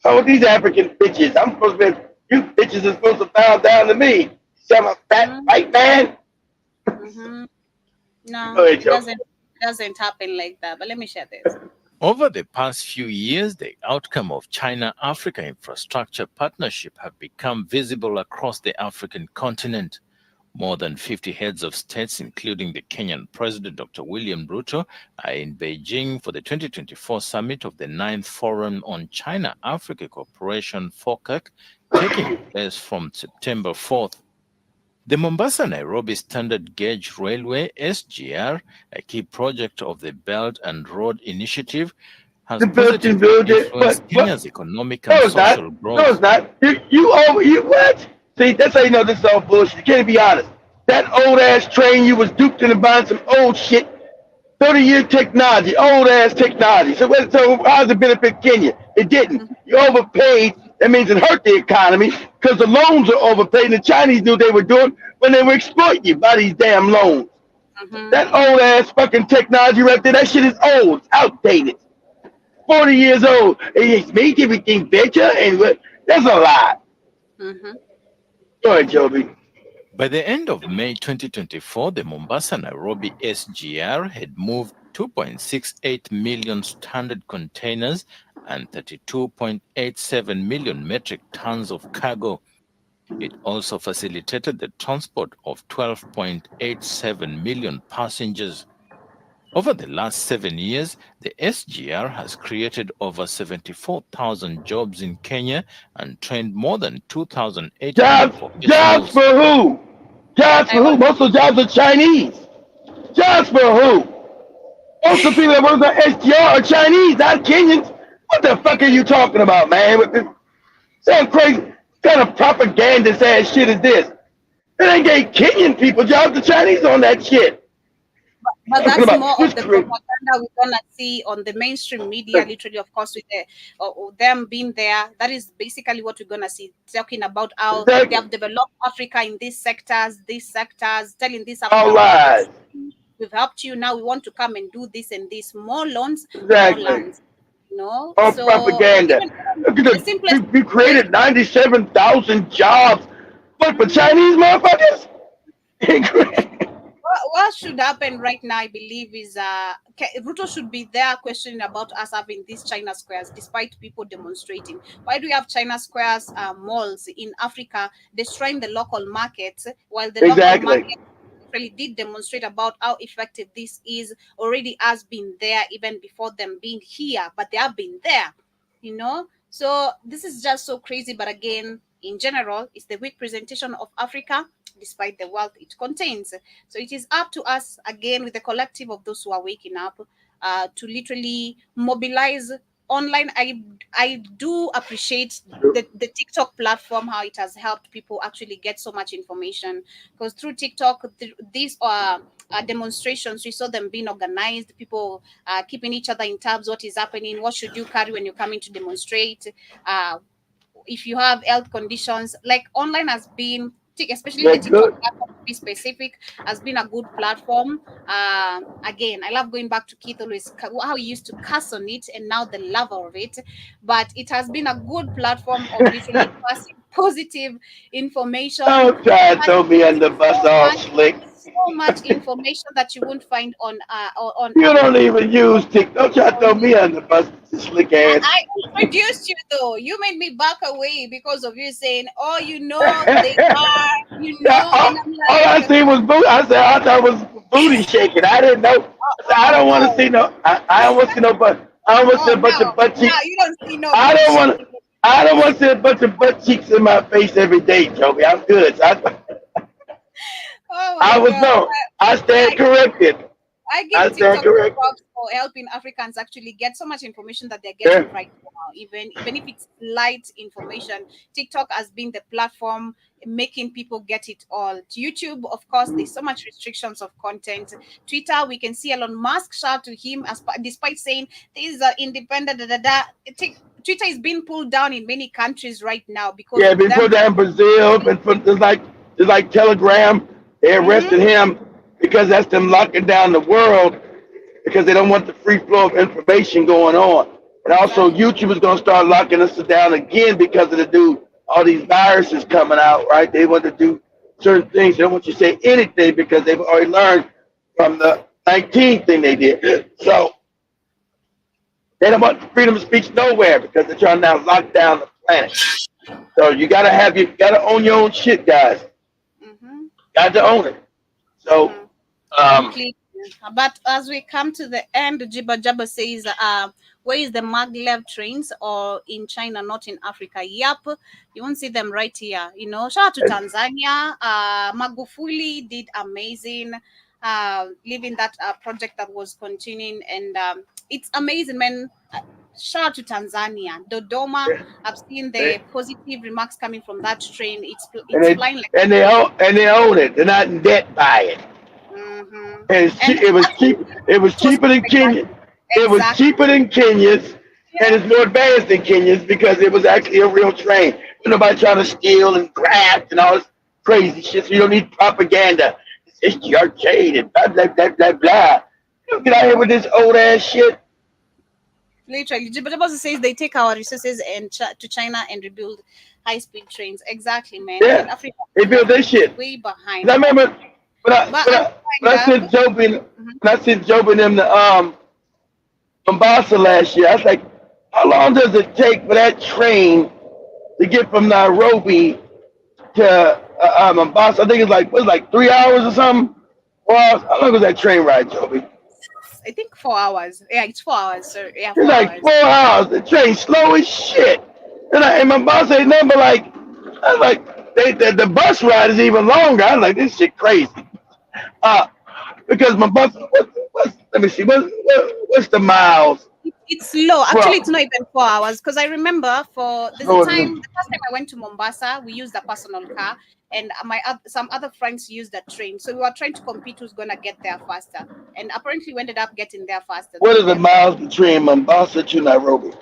Oh, with these African bitches. I'm supposed to be. You bitches are supposed to bow down to me. So I'm a fat Mm-hmm. white man. Mm-hmm. No, Go ahead, it Joe. doesn't happen like that. But let me share this. Over the past few years, the outcome of China-Africa infrastructure partnership have become visible across the African continent. More than 50 heads of states, including the Kenyan President Dr. William Ruto, are in Beijing for the 2024 summit of the 9th Forum on China-Africa Cooperation (FOCAC), taking place from September 4th. The Mombasa-Nairobi Standard Gauge Railway (SGR), a key project of the Belt and Road Initiative, has The building, positively building. influenced What? Kenya's economic No, and it's not. social No, it's growth. not. You what? See, that's how you know this is all bullshit. You can't be honest. That old ass train you was duped into buying some old shit. 30-year technology, old ass technology. So how does it benefit Kenya? It didn't. You overpaid. That means it hurt the economy because the loans are overpaid. And the Chinese knew they were doing when they were exploiting you by these damn loans. Mm-hmm. That old ass fucking technology right there, that shit is old, it's outdated. 40 years old. It's made everything better and that's a lie. Mm-hmm. Go ahead, Joby. By the end of May 2024, the Mombasa-Nairobi SGR had moved 2.68 million standard containers and 32.87 million metric tons of cargo. It also facilitated the transport of 12.87 million passengers. Over the last 7 years, the SGR has created over 74,000 jobs in Kenya and trained more than 2,800 Jobs professionals. for who? Jobs I for who? want. Most of the jobs are Chinese. Jobs for who? Most of the people that work on SGR are Chinese, not Kenyans. What the fuck are you talking about, man? With this sound crazy. What kind of propaganda ass shit is this? It ain't gave Kenyan people jobs. The Chinese on that shit. But Talking that's about more of the history. propaganda we're gonna see on the mainstream media, literally, of course, with them being there. That is basically what we're gonna see, talking about how they Exactly. have developed Africa in these sectors, telling these All African lies. markets we've helped you. Now we want to come and do this and this. More loans, more Exactly. lands. You know, All so propaganda. even Look at the simplest we created 97,000 jobs. What, for Chinese motherfuckers? what should happen right now, I believe, is Ruto should be there questioning about us having these China squares, despite people demonstrating. Why do we have China squares, malls in Africa, destroying the local markets, while the local Exactly. market really did demonstrate about how effective this is, already has been there even before them being here, but they have been there, you know. So this is just so crazy. But again, in general, it's the weak presentation of Africa despite the wealth it contains. So it is up to us again, with the collective of those who are waking up, to literally mobilize online. I do appreciate the TikTok platform, how it has helped people actually get so much information, because through TikTok, these demonstrations, we saw them being organized, people keeping each other in tabs, what is happening, what should you carry when you're coming to demonstrate, if you have health conditions. Like, online has been, especially the That's TikTok good. platform, to be specific, has been a good platform. Again, I love going back to Keith always, how he used to cuss on it, and now the love of it. But it has been a good platform of literally passing positive information. Don't try to throw me under the bus all slick. So much information that you won't find on You don't even use TikTok. Don't try to throw me under the bus, slick ass. I introduced you, though. You made me back away because of you saying, "Oh, you know, they are, you Yeah, know," and I'm all I like, seen was booty. I said I thought it was booty shaking. I didn't know. I said I don't want to see no. I don't want to see no butt. I don't want to see a bunch of butt cheeks. now you don't see no I butt don't want cheek. to. I don't want to see a bunch of butt cheeks in my face every day, Joey. I'm good. Oh I my was God. no. I stand corrected. I I give stand TikTok corrected. props for helping Africans actually get so much information that they're getting Yeah. right now. Even if it's light information, TikTok has been the platform making people get it all. YouTube, of course, there's so much restrictions of content. Twitter, we can see Elon Musk, shout to him, despite saying these are independent. Twitter is being pulled down in many countries right now because Yeah, of before them. that in Brazil, been put just like Telegram, they arrested him because that's them locking down the world because they don't want the free flow of information going on. And also YouTube is gonna start locking us down again because of the dude, all these viruses coming out, right? They want to do certain things. They don't want you to say anything because they've already learned from the 19 thing they did. So they don't want freedom of speech nowhere because they're trying to now lock down the planet. So you gotta own your own shit, guys. Mm-hmm. Got to own it. So, Completely. But as we come to the end, Jibba Jabba says, where is the maglev trains? Or in China, not in Africa? Yep, you won't see them right here. You know, shout out to Tanzania. Magufuli did amazing, leaving that project that was continuing, and it's amazing, man. Shout out to Tanzania, Dodoma. I've seen the positive remarks coming from that train. It's flying like they own it. They're not in debt by it. Mm-hmm. And it was cheap. It was cheaper than Kenya. It was Exactly. cheaper than Kenya's, and it's more advanced than Kenya's because it was actually a real train. Nobody trying to steal and graft and all this crazy shit. So you don't need propaganda. It's the arcade and blah blah blah blah blah. You get out here with this old ass shit. Literally, Jibba says they take our resources and to China and rebuild high-speed trains. Exactly, man. Yeah, And Africa they built this shit. way 'Cause behind. I remember But when I sent Job and them to Mombasa last year, I was like, how long does it take for that train to get from Nairobi to Mombasa? I think it was like 3 hours or something. Well, how long was that train ride, Joby? I think 4 hours. Yeah, it's 4 hours. So yeah, It's 4 hours. like 4 hours. The train slow as shit. And Mombasa ain't nothing but I was like, the bus ride is even longer. I was like, this shit crazy. Because Mombasa, let me see, what's the miles? It's low. Actually, Well, it's not even 4 hours because I remember the first time I went to Mombasa, we used a personal car, and some other friends used a train. So we were trying to compete who's gonna get there faster, and apparently we ended up getting there faster. What are the miles between Mombasa to Nairobi?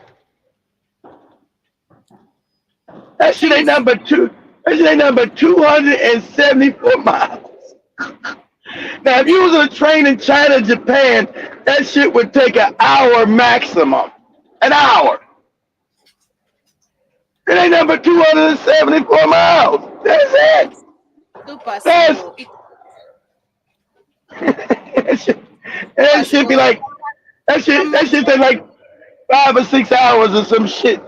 That shit ain't number 274 miles. Now, if you was on a train in China, Japan, that shit would take an hour maximum. An hour. It ain't number 274 miles. That's it. Super That's slow. that should be like that should take like 5 or 6 hours or some shit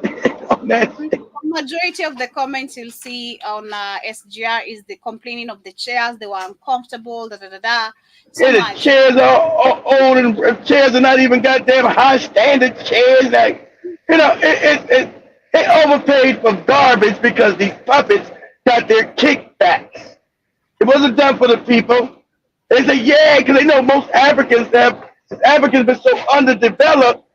on that shit. Majority of the comments you'll see on SGR is the complaining of the chairs. They were uncomfortable. Da da da da. So Yeah, the much. chairs are old and chairs are not even goddamn high standard chairs. Like, it overpaid for garbage because these puppets got their kickbacks. It wasn't done for the people. They say, yeah, because they know most Africans been so underdeveloped.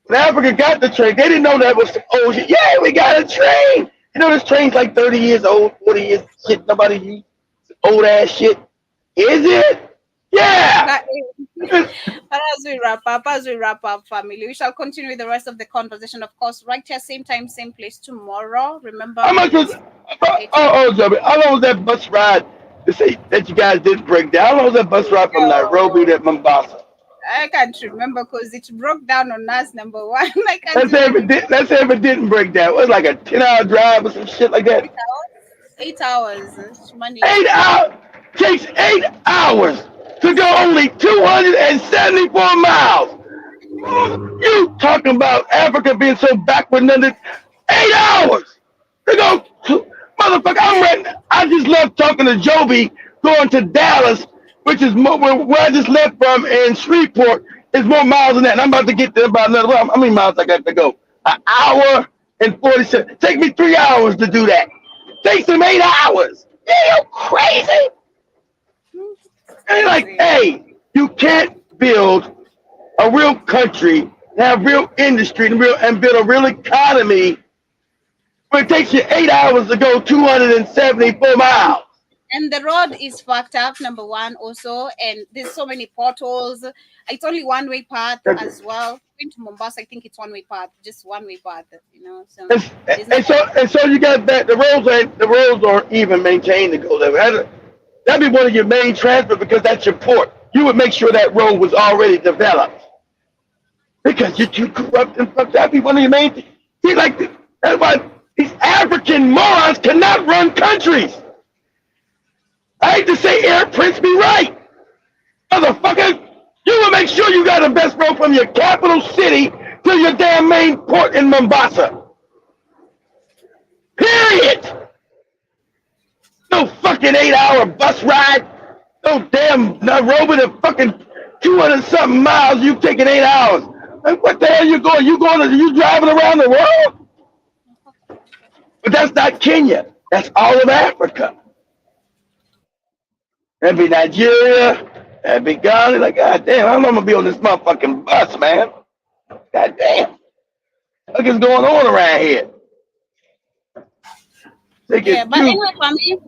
When Africa got the train, they didn't know that was some old shit. Yeah, we got a train. You know, this train's like 30 years old, 40 years shit. Nobody uses old ass shit. Is it? Yeah. But as we wrap up, family, we shall continue with the rest of the conversation, of course, right here, same time, same place tomorrow. Remember, How much was? Joby, how long was that bus ride? To say that you guys didn't break down. How long was that bus ride from Nairobi to Mombasa? I can't remember because it broke down on us, number one. Let's say if it didn't break down. It was like a 10-hour drive or some shit like that. 8 hours. Money. 8 hours. Takes 8 hours to go only 274 miles. You talking about Africa being so backward and under 8 hours to go motherfucker, I'm ready. I just left talking to Joby going to Dallas, which is more, where I just left from in Shreveport is more miles than that. And I'm about to get there about another. How many miles I got to go? An hour and 47. Take me 3 hours to do that. Takes them 8 hours. Yeah, you crazy? And like, hey, you can't build a real country, have real industry, and build a real economy where it takes you 8 hours to go 274 miles. And the road is fucked up, number one, also. And there's so many potholes. It's only one-way path as well. Going to Mombasa, I think it's one-way path, just one-way path, So and so you got that the roads aren't even maintained to go there. That'd be one of your main transport because that's your port. You would make sure that road was already developed. Because you're too corrupt and fucked. That'd be one of your main things. That's why these African morons cannot run countries. I hate to say Air Prince be right. Motherfucker, you will make sure you got the best road from your capital city to your damn main port in Mombasa. Period. No fucking 8-hour bus ride. No damn Nairobi to fucking 200-something miles. You taking 8 hours. Like, what the hell you going? You driving around the world? But that's not Kenya. That's all of Africa. That'd be Nigeria. That'd be Ghana. Like, God damn, how long I'm gonna be on this motherfucking bus, man? God damn. What is going on around here? But anyway, family,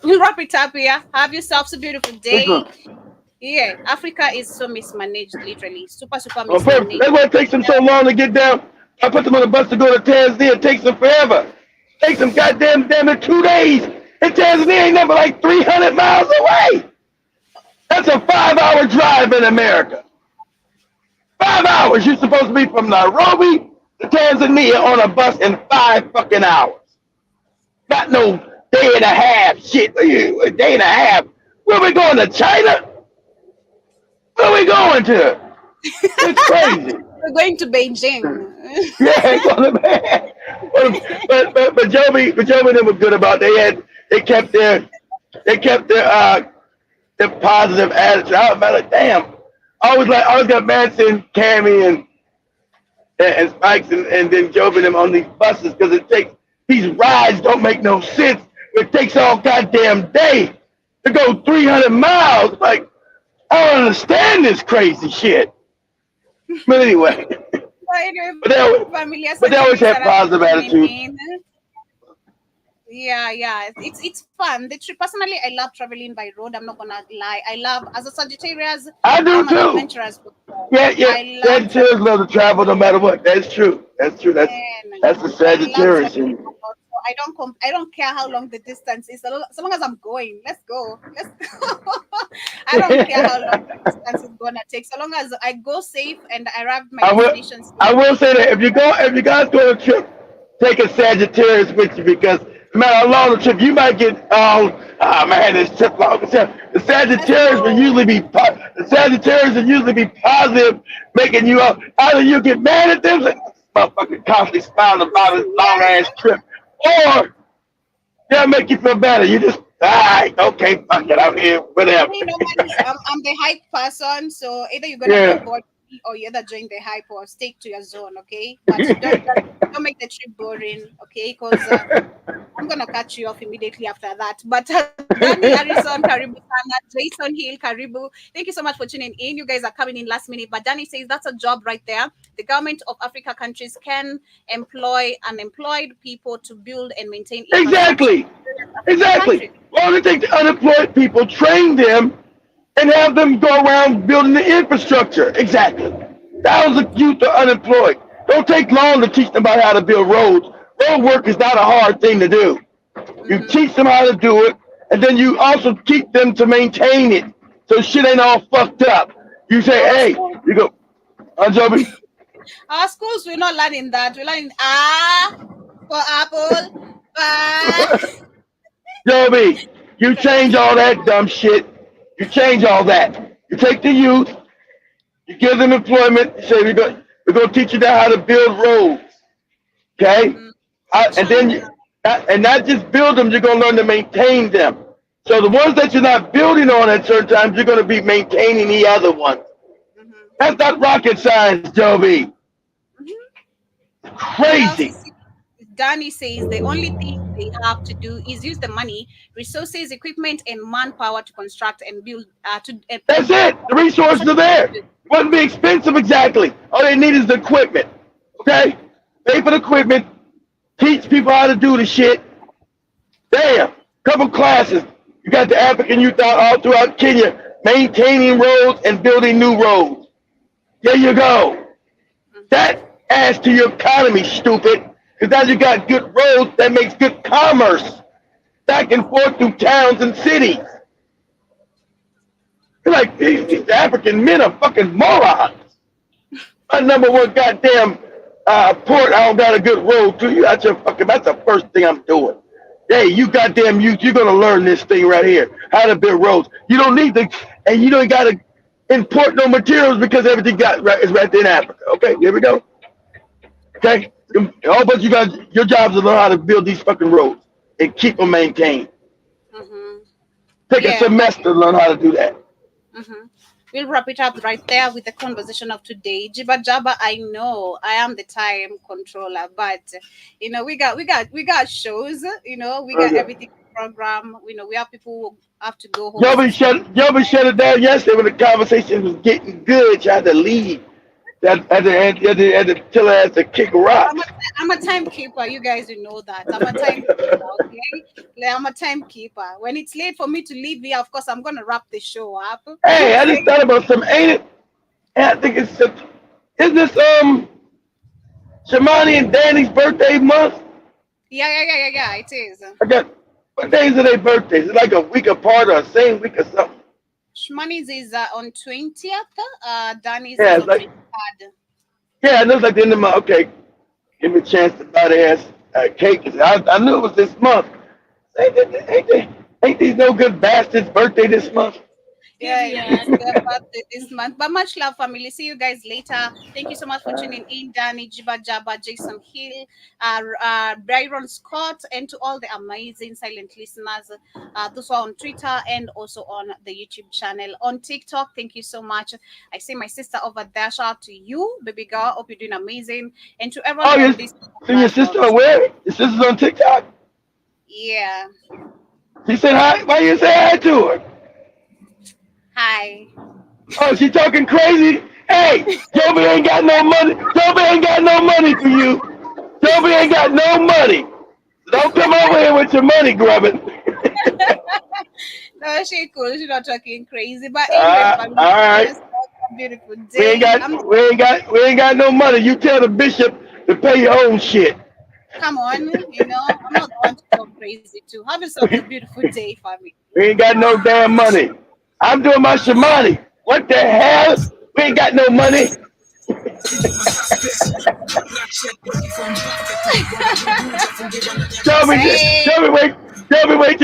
we'll wrap it up here. Have yourselves a beautiful day. Yeah, Africa is so mismanaged, literally. Super mismanaged. That's why it takes them so long to get down. I put them on the bus to go to Tanzania. It takes them forever. It takes them damn 2 days. And Tanzania ain't number like 300 miles away. That's a 5-hour drive in America. 5 hours. You're supposed to be from Nairobi to Tanzania on a bus in 5 fucking hours. Not no day and a half shit. A day and a half. Where we going to China? Where we going to? It's crazy. We're going to Beijing. Yeah, but Joby and them were good about it. They kept their positive attitude. I was like, damn. I always got Manson, Cammy, and Spikes, and then Joby and them on these buses because it takes these rides don't make no sense. It takes all goddamn day to go 300 miles. Like, I don't understand this crazy shit. But anyway. But they always have positive attitude. Yeah. It's fun. The trip, personally, I love traveling by road. I'm not gonna lie. I love, as a Sagittarius, I do too. Yeah. Sagittarius love to travel no matter what. That's true. That's the Sagittarius. I don't care how long the distance is. So long as I'm going, let's go. Let's go. I don't care how long the distance is gonna take. So long as I go safe and I arrive at my destination safely. I will say that if you guys go on a trip, take a Sagittarius with you because no matter how long the trip, you might get man, this trip long. The Sagittarius will usually be positive, making you up. Either you get mad at them, like motherfucker constantly smiling about his long ass trip, or they'll make you feel better. You just alright, okay, fuck it, I'm here, whatever. I'm the hype person, so either you're gonna get bored or you either join the hype or stick to your zone, okay? But don't make the trip boring, okay? Because I'm gonna cut you off immediately after that. But Danny Harrison, Karibu Sana, Jason Hill, Karibu, thank you so much for tuning in. You guys are coming in last minute, but Danny says that's a job right there. The government of Africa countries can employ unemployed people to build and maintain. Exactly. Why don't they take the unemployed people, train them, and have them go around building the infrastructure? Exactly. Thousands of youth are unemployed. Don't take long to teach them about how to build roads. Road work is not a hard thing to do. You teach them how to do it, and then you also keep them to maintain it, so shit ain't all fucked up. You say, hey, you go, Joby. Our schools, we're not learning that. We're learning for apple. Joby, you change all that dumb shit. You change all that. You take the youth, you give them employment. You say we're going to teach you now how to build roads, okay? And then and not just build them. You're going to learn to maintain them. So the ones that you're not building on at certain times, you're going to be maintaining the other ones. That's not rocket science, Joby. Crazy. Danny says the only thing they have to do is use the money, resources, equipment, and manpower to construct and build. That's it. The resources are there. It wouldn't be expensive exactly. All they need is the equipment. Okay? Pay for the equipment. Teach people how to do the shit. Damn. Couple classes. You got the African youth out all throughout Kenya maintaining roads and building new roads. There you go. That adds to your economy, stupid. Because now you got good roads that makes good commerce back and forth through towns and cities. You're like, these African men are fucking morons. My number one goddamn port, I don't got a good road to you. That's the first thing I'm doing. Hey, you goddamn youth, you're going to learn this thing right here, how to build roads. You don't need to, and you don't got to import no materials because everything is right there in Africa. Okay, here we go. Okay? A whole bunch of you guys, your job is to learn how to build these fucking roads and keep them maintained. Take a semester to learn how to do that. We'll wrap it up right there with the conversation of today. Jibba Jabba, I know I am the time controller, but we got shows, we got everything program. We have people who have to go home. Y'all been shut it down yesterday when the conversation was getting good. You had to leave. Had to tell her to kick a rock. I'm a timekeeper. You guys know that. I'm a timekeeper, okay? I'm a timekeeper. When it's late for me to leave here, of course, I'm going to wrap the show up. Hey, I just thought about something. Ain't it? I think isn't this Shamani and Danny's birthday month? Yeah, it is. What days are their birthdays? It's like a week apart or the same week or something. Shmani's is on 20th. Danny's is on 23rd. Yeah, it looks like the end of the month. Okay, give me a chance to buy their ass cake. I knew it was this month. Ain't these no good bastards' birthday this month? Yeah, it's their birthday this month. But much love, family. See you guys later. Thank you so much for tuning in. Danny, Jiba Jabba, Jason Hill, Byron Scott, and to all the amazing silent listeners. Those who are on Twitter and also on the YouTube channel. On TikTok, thank you so much. I see my sister over there. Shout out to you, baby girl. Hope you're doing amazing. And to everyone on this. So your sister where? Your sister's on TikTok? Yeah. She said hi. Why you say hi to her? Hi. Oh, she talking crazy? Hey, Joby ain't got no money. Joby ain't got no money for you. Joby ain't got no money. Don't come over here with your money grubbing. No, she's cool. She's not talking crazy. But anyway, all right. Beautiful day. We ain't got no money. You tell the bishop to pay your own shit. Come on, I'm not the one to go crazy too. Have yourself a beautiful day, family. We ain't got no damn money. I'm doing my shamani. What the hell? We ain't got no money. Tell me, Hey. tell me, wait